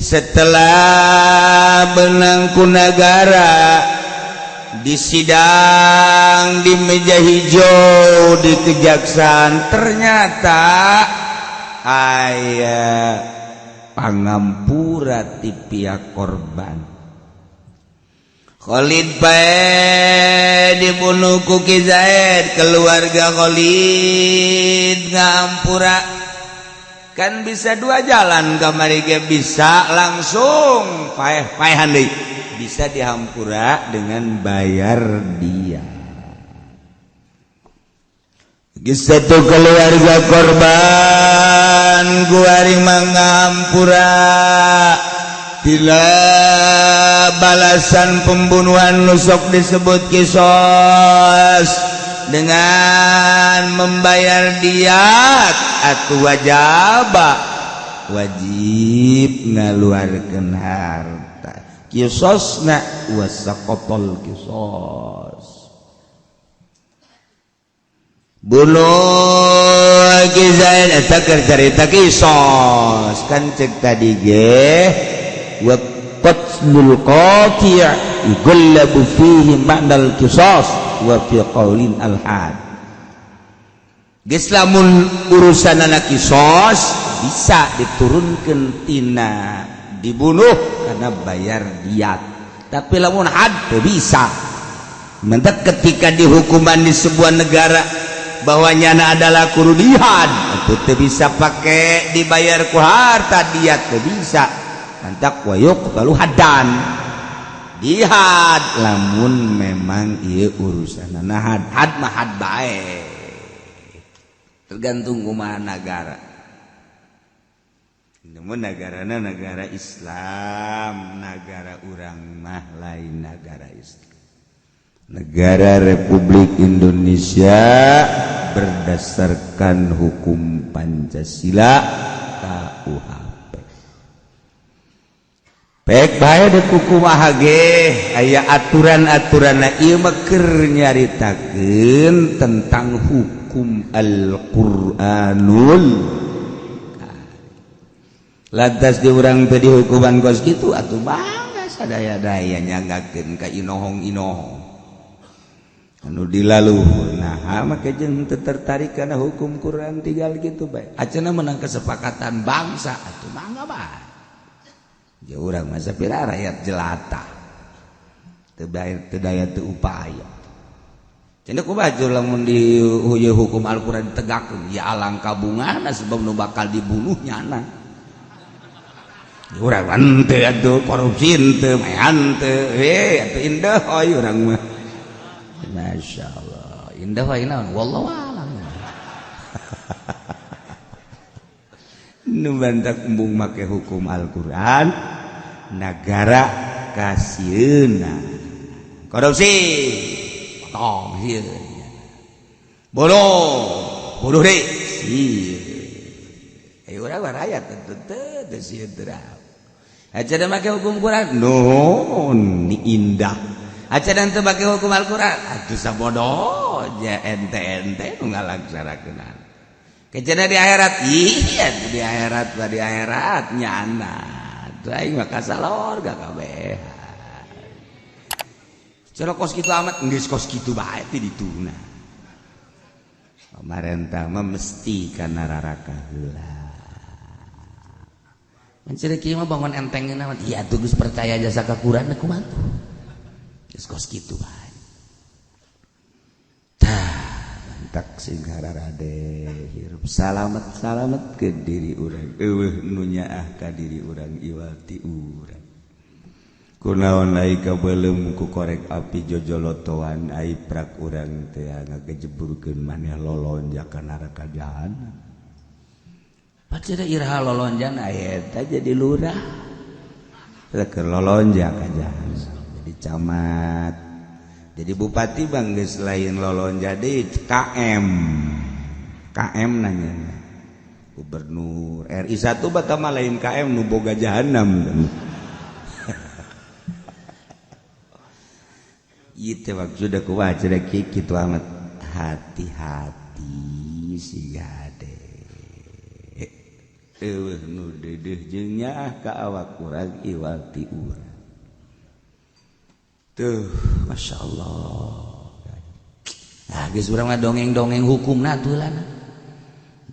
[SPEAKER 1] setelah benang ku negara disidang di meja hijau di kejaksaan ternyata aya pangampura ti pihak korban Khalid bae dibunuh ku Ki Zaid keluarga Khalid ngampura kan bisa dua jalan kamari ge bisa langsung paehan deui bisa dihampura dengan bayar dia satu keluarga korban guari mengampura tila balasan pembunuhan nusok disebut kisos dengan membayar diat atuh wajib ngaluarkeun harta kisosna wasaqotol kisos bunuh Ki Zaid eta keur carita kisos kan cek tadi ge wa qatlul qati' yuqallabu fihi ma'nal qisas wa fi qaulin al-had geus lamun urusan anak qisas bisa diturunkeun tina dibunuh karena bayar diat tapi lamun had teu bisa mentek ketika dihukuman di sebuah negara bahwa nyana adalah kudu dihad itu teu bisa pakai dibayar ku harta diat teu bisa mantak wayuk lalu hadan dihad lamun memang ieu urusanna had mah had bae tergantung kumaha negara namun negarana negara Islam negara urang mah lain negara Islam negara Republik Indonesia berdasarkan hukum Pancasila KUHP baik bae de kukumaha ge aya aturan-aturanna ieu mah keur nyaritakeun tentang hukum Al-Qur'anul lantas di urang teh dihukuman kos kitu atuh bangga sadaya-daya nyanggakeun ka inohong-inohong anu dilaluhur nah make jeung teu tertarik kana hukum Quran tinggal kitu bae acenah menang kesepakatan bangsa atuh mangga bae ya urang mah sapira rakyat jelata teu daya teu upaya cenah kumaha lamun di hukum Al-Qur'an ditegakkeun ya alangkah bungana sebab nu bakal dibunuh nyana urang mah teu atuh korupsi teu mehan teu atuh indah oi urang mah masyaallah indah wae naon wallahu a'lam nu bantak embung make hukum Al-Qur'an negara kasieuna korupsi potong sieun bodoh deui sieun ayo urang rakyat teu sieun teu aja make hukum Quran non indah aja teu make hukum Al-Qur'an atuh sabodoh ja ente-ente nu ngalaksanakeun kecenah di akhirat iya di akhirat nyana aing mah kasalor gak kabeh cara kos kitu amat geus kos kitu bae teh dituna pamarentah mah mesti kana raraka heula mencari kieu mah bangun entengeun amat iya tuh geus percaya jasa ka Quran kumaha tuh geus kos kitu bae tak sing hararade hirup salamet ke diri urang eueuh nu nyaah ka diri urang iwati urang kunaon ai kabeulem ku korek api jojolotoan ai prak urang teh ngagejeburkeun maneh lolonja ka neraka jahanam paceda iraha lolonjan aya eta jadi lurah keur lolonja ka jahanam jadi camat jadi bupati bang geus lain lolon jadi KM nanya gubernur RI 1 batama lain KM nu boga jahanam ieu teh maksudna kumaha cenah kitu amat hati-hati sigade eueuh nu deudeuh jeung nyaah ka awak urang iwati urang tuh masya Allah nah geus urang mah dongeng-dongeng hukumna atuh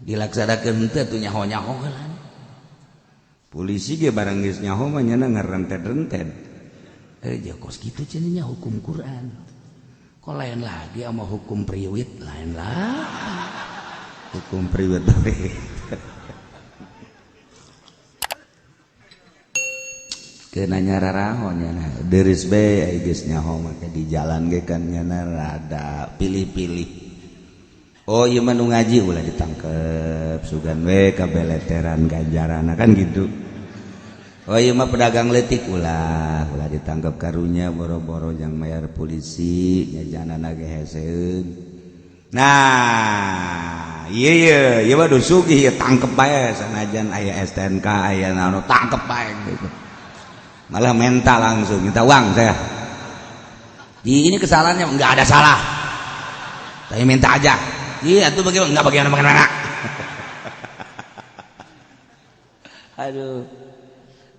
[SPEAKER 1] dilaksanakeun teu atuh nyaho-nyaho heula polisi ge barang geus nyaho mah nyana ngarented-rented ya kos kitu cenah hukum Quran kok lain lagi sama hukum priwit lain lah hukum priwit kena nyararaho nyana deureus bae aya geus nyaho make di jalan ge kan nyana rada pilih-pilih oh ieu mah nu ngaji ulah ditangkep sugan we kabeleteran ganjaranna kan gitu oh ieu mah pedagang leutik ulah ditangkep karunya boro-boro jang mayar polisi nyajanana ge heseun nah ieu mah do sugih tangkep bae sanajan aya STNK aya naon tangkep bae gitu malah mental langsung minta uang saya ini kesalahannya enggak ada salah tapi minta aja iya tuh bagaimana enggak bagaimana aduh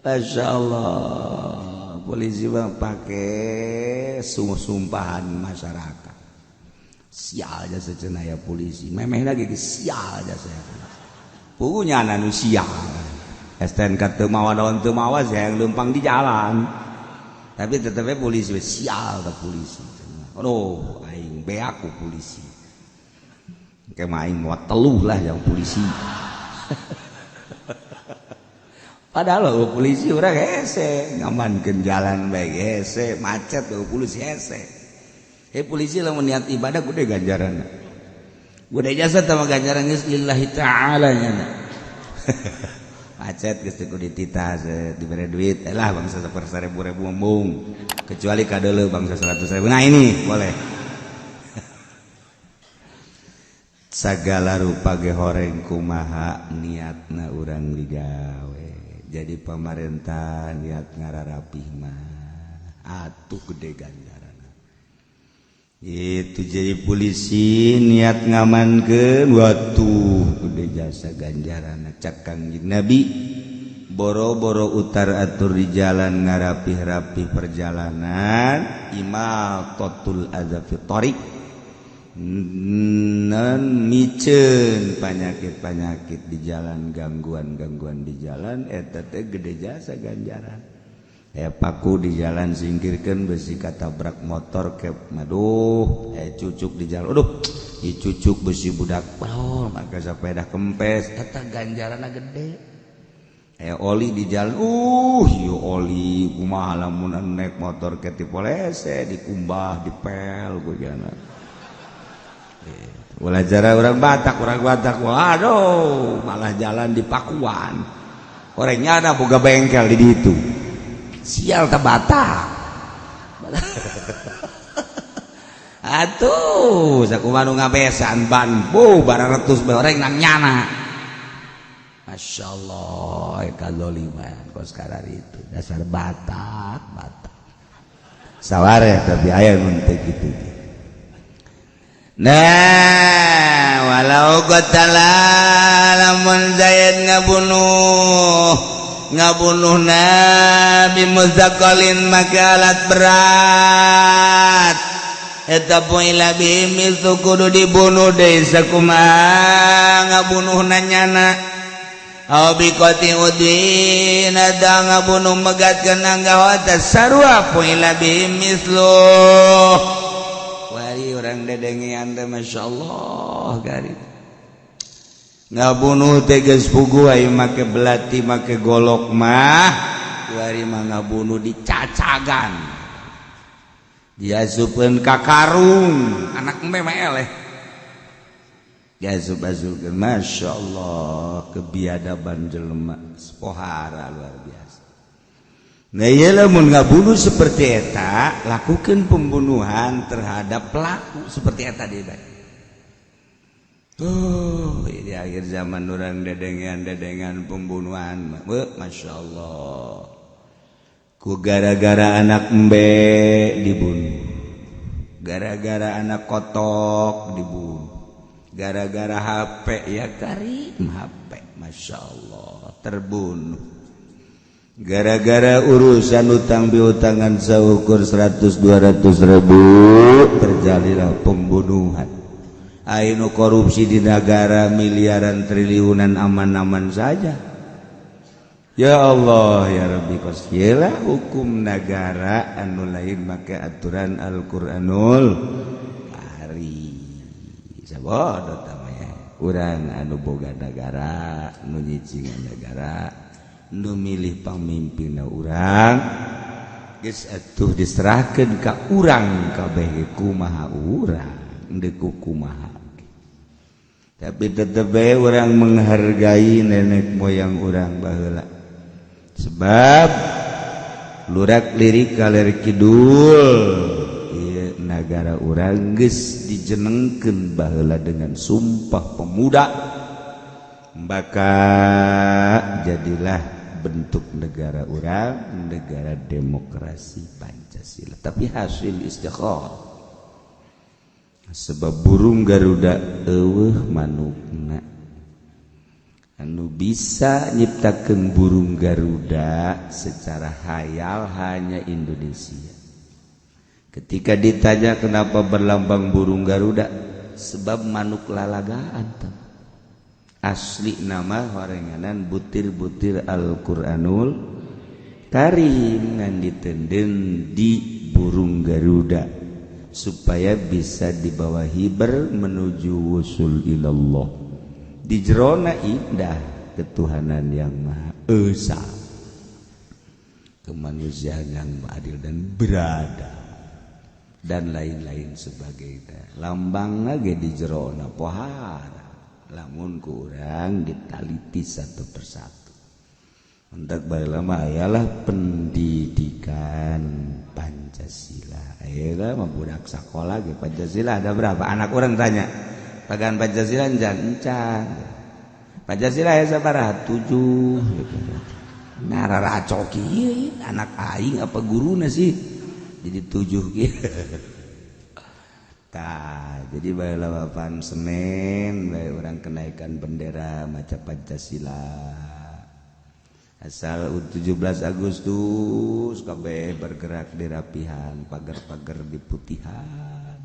[SPEAKER 1] Masya Allah polisi bang pakai sumpahan masyarakat sial aja secenaya polisi memeh lagi sial aja saya punya anu sial STNK teu mawa daun teu mawa yang lempang di jalan tapi tetepnya polisi sial ke polisi aduh aing beaku polisi kema aing muat teluh lah yang polisi padahal polisi urang hese ngamankeun jalan baik hese macet polisi hese polisi lamun niat ibadah kudu ganjaran kudu jasa tama ganjaran geus lillahi ta'ala nya macet geus teu dititah dibere duit lah bangsa 1.000 embung kecuali kadeuleu bangsa 100.000 nah ini boleh sagala rupa ge horeng kumaha niatna urang digawe jadi pemerintah niat ngararapih mah atuh gede ganjaran. Itu jadi polisi niat ngamankeun watuh gede jasa ganjaran. Cak Kangjeng Nabi boro-boro utar atur di jalan ngarapih-rapih perjalanan imatatul adza fi thariq non micen penyakit-penyakit di jalan, gangguan-gangguan di jalan eta teh gede jasa ganjaran. Paku di jalan singkirkeun besi katabrak motor ke maduh cucuk di jalan aduh cucuk besi budak maka sepeda kempes eta ganjaranna gede. Oli di jalan ieu oli kumaha lamun naik motor ke tipolese dikumbah dipel ku jana. Ulah jara orang Batak waduh malah jalan di Pakuan. Orangnya ada boga bengkel di ditu. Sial teh Batak. Atuh sakumaha nu ngabesan ban barang retus bae oreng nang nyana. Masyaallah kadzaliman kos karar itu dasar Batak. Saware tapi aya mun teh kitu. Nah, walau qatala lamun Zaid ngabunuh Nabi Muzaqqalin maka alat berat eta poila bimil kudu dibunuh deui sakumaha ngabunuhna nyana au biqati udin ada ngabunuh megatkeun anggawata sarua poila bimislu wari urang dedengean teh masyaallah gari ngabunuh teges pugu ayo make belati make golok mah wari mah ngabunuh dicacagan diasupkeun ka karung anak embe mah eleh diasup-asupkeun masyaallah kebiadaban jelema pohara luar biasa. Nah ieu lamun ngabunuh seperti eta lakukeun pembunuhan terhadap pelaku seperti eta deui bae. Di akhir zaman orang dedengan pembunuhan Masya Allah ku gara-gara anak embe dibunuh, gara-gara anak kotok dibunuh, gara-gara HP ya karim HP Masya Allah terbunuh, gara-gara urusan utang piutangan seukur 100-200 ribu terjadilah pembunuhan. Ainu korupsi di negara miliaran triliunan aman-aman saja. Ya Allah ya Rabbi kosielah hukum negara anu lain make aturan Al-Qur'anul Karim. Sabodo tamanya urang anu boga negara nu nyicingan negara nu milih pamimpinna urang geus atuh diserahkeun ka urang kabeh kumaha urang deuk kumaha. Tapi tetep bae orang menghargai nenek moyang orang baheula. Sebab lurak lirik kaler kidul ieu nagara urang geus dijenengkeun baheula dengan sumpah pemuda. Maka jadilah bentuk negara urang negara demokrasi Pancasila. Tapi hasil istikharah. Sebab burung Garuda eueuh manukna anu bisa nyiptakeun burung Garuda secara hayal hanya Indonesia. Ketika ditanya kenapa berlambang burung Garuda, sebab manuk lalagaan asli nama horenganan butir-butir Al-Qur'anul Karim ngan ditenden di burung Garuda supaya bisa dibawa hiber menuju wusul ilallah. Di jerona indah ketuhanan yang Maha Esa, kemanusiaan yang adil dan beradab dan lain-lain sebagainya. Lambang lagi di jerona pohara lamun kurang ditaliti satu persatu. Untuk bailama ayalah pendidikan Pancasila. Ayolah mah budak sekolah ge Pancasila ada berapa? Anak orang tanya. Pagan Pancasila encan. Pancasila aya sabaraha? 7 gitu. Nararacoki anak aing apa guruna sih jadi 7 gitu. Jadi baheula Bapan Senen bae orang kenaikan bendera maca Pancasila. Asal 17 Agustus kabeh bergerak di rapihan, pagar-pagar di putihan.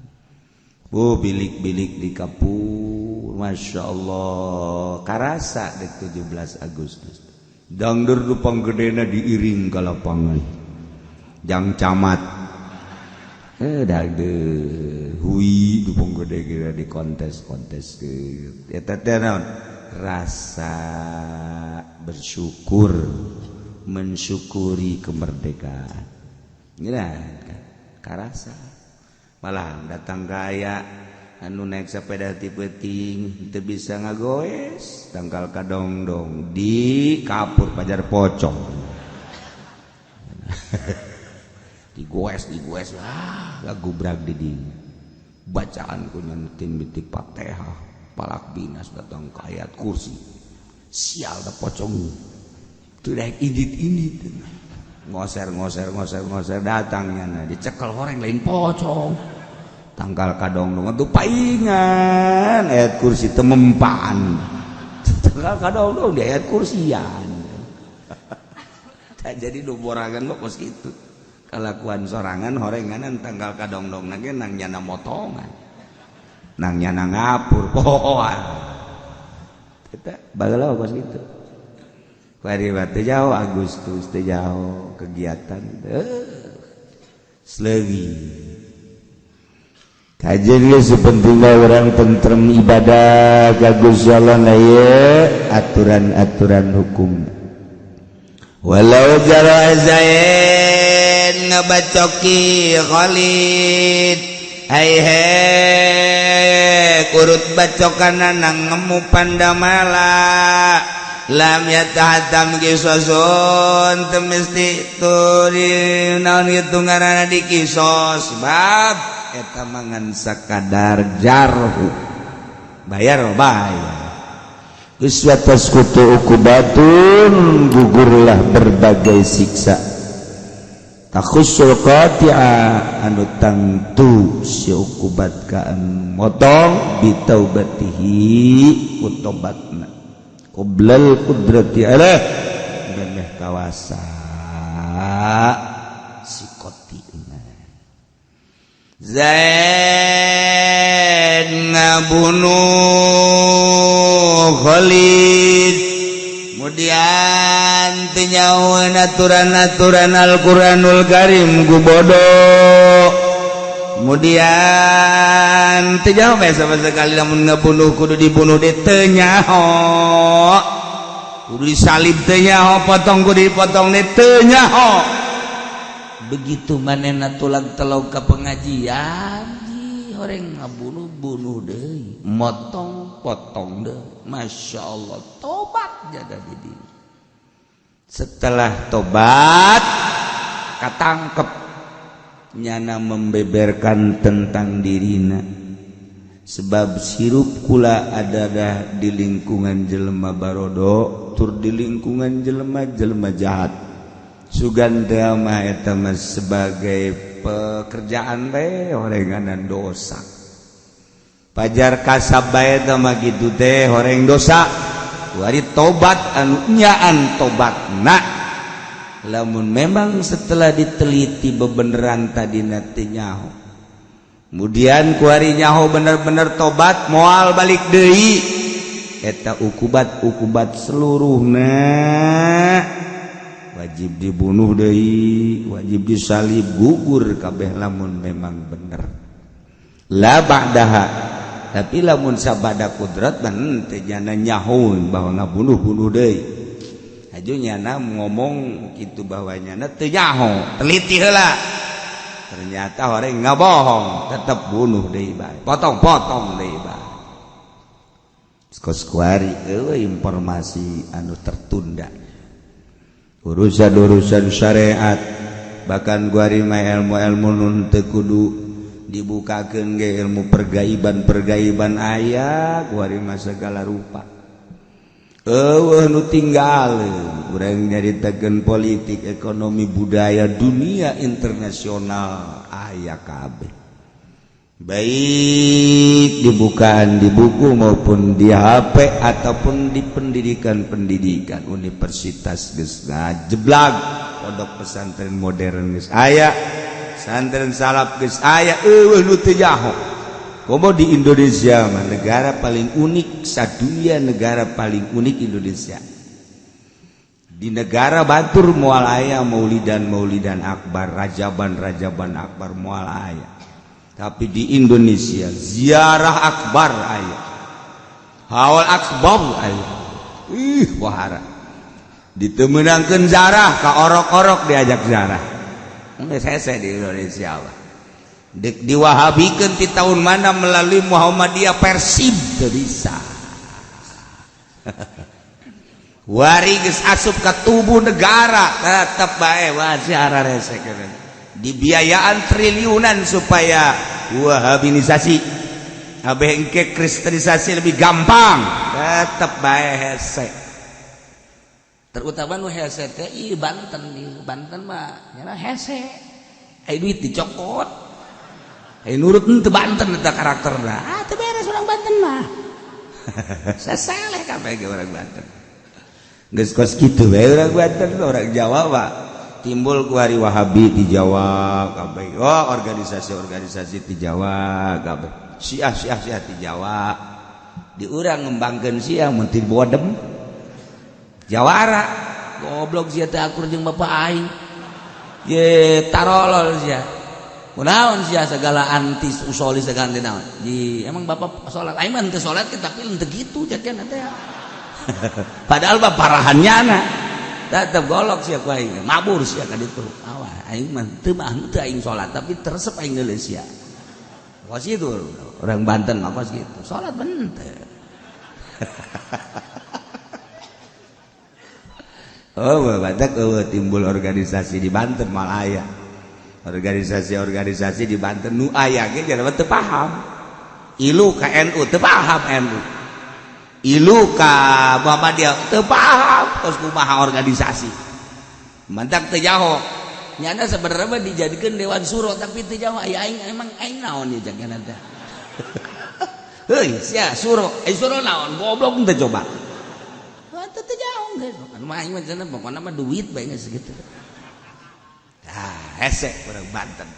[SPEAKER 1] Bilik-bilik di kapur, Masya Allah. Karasa di 17 Agustus. Dangdur dupang gedena diiring ke lapangan. Jang camat. Dangdur. Hui dupang gede kira di kontes-kontes. Eta teh naon? Rasa bersyukur, mensyukuri kemerdekaan. Gila, karasa. Malah datang gaya anu naik sepeda ti peuting teu bisa ngagoes tangkal kadongdong di kapur pajar pocong. digoes gagubrak di dieu. Bacaan ku nyantin biti Fatihah, palak binas datang ka ayat kursi. Sial da pocong. Teu daek idit-idit. Ngoser datangnya dicekel horeng lain pocong tanggal kadong-dong itu paingan ayat kursi temempan tanggal kadong-dong di ayat kursian. Jadi borangan lo kos gitu kalakuan sorangan horenganan tanggal kadong-dong nage nang nyana motongan nang nyana ngapur pohoan kita bagala kos gitu. Paribat teh jauh Agustus teh jauh kegiatan selagi kajian ge sepentingna orang tentrem ibadah ka Gusti Allah na ye aturan-aturan hukum walau jara zain ngabacoki Khalid hai he kurut bacokanna nang ngemu pandamala lam yatahatam kisosun temesti turi naon kitu ngaranna di kisos bab eta mangan sakadar jarhu bayar geus watas kutu ukubatun gugurlah berbagai siksa takhusul qati'a anu tangtu si ukubat ka motong bitaubatihi utobatna qoblal qudrati ala beneh kawasa sikotina Zaid ngabunuh Khalid kemudian tinyawan aturan-aturan Al-Quranul Karim gubodoh kemudian teu sama sekali lamun ngabunuh kudu dibunuh di teu nyaho kudu disalib teu nyaho potong kudu dipotong di teu nyaho begitu manehna tulang telog ka pengajian horeng ngabunuh-bunuh deui motong potong deui Masya Allah tobat jaga di setelah tobat katangkep nyana membeberkan tentang dirina sebab sirup kula adalah di lingkungan jelema barodo tur di lingkungan jelema jahat suganda mah eta mah sebagai pekerjaan bae horenganan dosa pajar kasab bae eta mah kitu teh horeng dosa wari tobat anu nyaan tobatna lamun memang setelah diteliti bebeneran tadi nanti nyaho kemudian kuari nyaho bener-bener tobat moal balik deui eta ukubat seluruhna wajib dibunuh deui wajib disalib gugur kabeh lamun memang bener la ba'daha tapi lamun sabada kudrat dan teu nyana nyaho bahwa ngabunuh-bunuh deui aju nyana ngomong gitu bahwanya teu nyaho teliti heula ternyata orang ngabohong tetap bunuh deui bae potong-potong deui bae kos-kuari eueuh informasi anu tertunda urusan-urusan syariat bahkan guari mah ilmu-ilmu nun teu kudu dibukakeun ge ilmu pergaiban aya guari mah segala rupa eueuh nu tinggalin urang nyaritakeun politik ekonomi budaya dunia internasional aya kabeh baik dibukaan di buku maupun di HP ataupun di pendidikan universitas geus ngajeblag pondok pesantren modern geus aya pesantren salaf geus aya eueuh nu teu jaho komo di Indonesia mah negara paling unik sadunia negara paling unik Indonesia di negara batur moal aya maulidan akbar rajaban akbar moal aya tapi di Indonesia ziarah akbar aya hawal akbar aya wahara ditemenangkeun zarah ka orok-orok diajak zarah geus hese di Indonesia lah dek diwahabikeun ti tahun mana melalui Muhammadiyah Persib teu bisa wari geus asup ka tubuh negara tetep bae wah ziarah rese dibiayaan triliunan supaya wahabinisasi abeh engke kristenisasi lebih gampang tetep bae hese terutama nu hese teh Banten mah nyana hese aya duit dicokot aya nurut teu Banten eta karakterna teu beres urang Banten mah sasaleh kabeh ge urang Banten geus kos kitu bae urang Banten orang Jawa mah timbul ku hari Wahabi di Jawa kabeh organisasi di Jawa kabeh Syiah di Jawa di urang ngembangkeun Syiah mun ti bodem Jawara goblok sia teh akur jeung bapak aing ye tarolol sia kunaon sia segala anti usoli segala naon di emang bapak salat aing mah teu salat tapi teu kitu jakeun teh padahal mah parahannya na tetep golok sia ku aing mabur sia ka ditu awas aing mah teu aing salat tapi teresep aing geuleuh sia kos kitu orang Banten mah kos kitu salat benteu badak timbul organisasi di Banten malah aya organisasi di Banten nu aya ge jangan teu paham ilu ka NU teu paham NU ilu ka Muhammadiyah teu paham tos kumaha organisasi mantap teu jaho nyana sebenarnya mah dijadikeun dewan suro tapi teu jaho aya aing emang aing naon ieu jangan teh heuy sia suro suro naon goblok teu coba teu jaho geus kan mah aing mah cenah pokona mah duit bae geus kitu hese urang Banten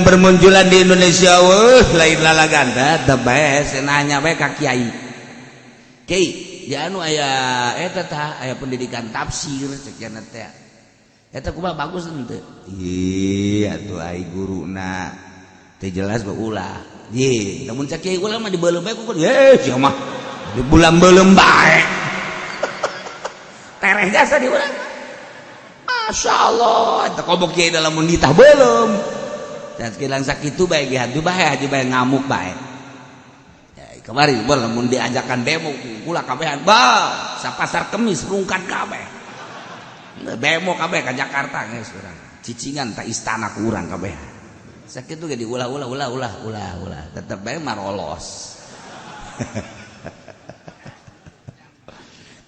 [SPEAKER 1] bermunculan di Indonesia lain lalagan tetep bae nanya bae ka kiai di anu aya eta tah aya pendidikan tafsir cekiana teh eta kumaha bagus henteu ieu atuh ai guruna teu jelas bae ulah ye lamun cak kiai ulah mah dibeuleum bae ku sia mah di bulan beuleum bae tereh jasa di urang Masya Allah eta kobok kiai dalam menditah belum dan sekilang sakitu bae ge hadu bae aja bae ngamuk bae ya kemarin bol lamun diajakan demo kula kabehan bah sapasar Kemis rungkat kabeh demo kabeh ka Jakarta geus urang cicingan ta istana ku urang kabeh sakitu ge diulah tetep bae marolos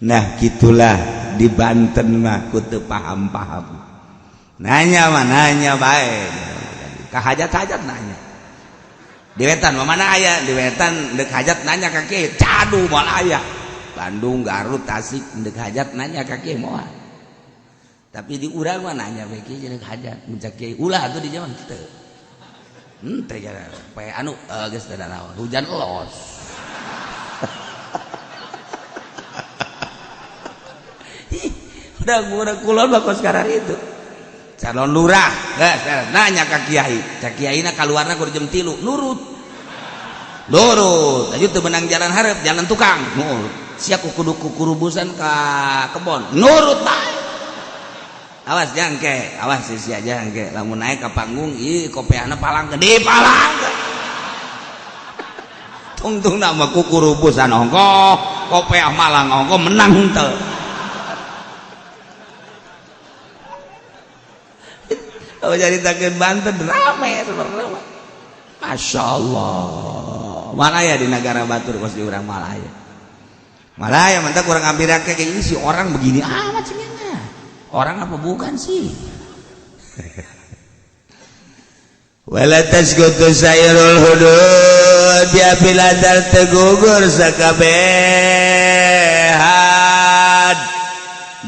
[SPEAKER 1] nah gitulah di Banten mah ku teu paham-paham nanya bae ka hajat-hajat nanya di wetan mana aya di wetan deuk hajat nanya ka kieu cadu moal aya Bandung Garut Tasik deuk hajat nanya ka kieu moal tapi di urang mah nanya bae kieu deuk hajat mun cak kieu ulah atuh di zaman teu teh poe anu geus teu naon hujan elos udah kulon bakos sekarang itu calon lurah nanya ke kiai cak kiai na kaluarna kur jam 3 nurut aja tuh menang jalan harap jalan tukang nurut siap kudu kurubusan ke kebon nurut baik awas jangke awas sih aja jangke lamun naik ke panggung kopeana palang gede palang tung nama kurubusan ongko kopeah malang ongko menang henteu kalau jadi takut Banten rame sebenarnya Masya Allah malaya di negara batur kos di urang malaya Malah yang mantap kurang ambil kayak ini si orang begini amat sih orang apa bukan sih. Wala tasqutu sayrul hudud biya biladal tegugur sakabehan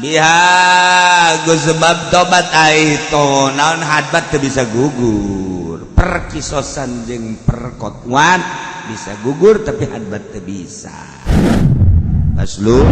[SPEAKER 1] biha sebab tobat aito naon hadbat teu bisa gugur perkisosan jeung perkotuan bisa gugur tapi hadbat teu bisa. Aslu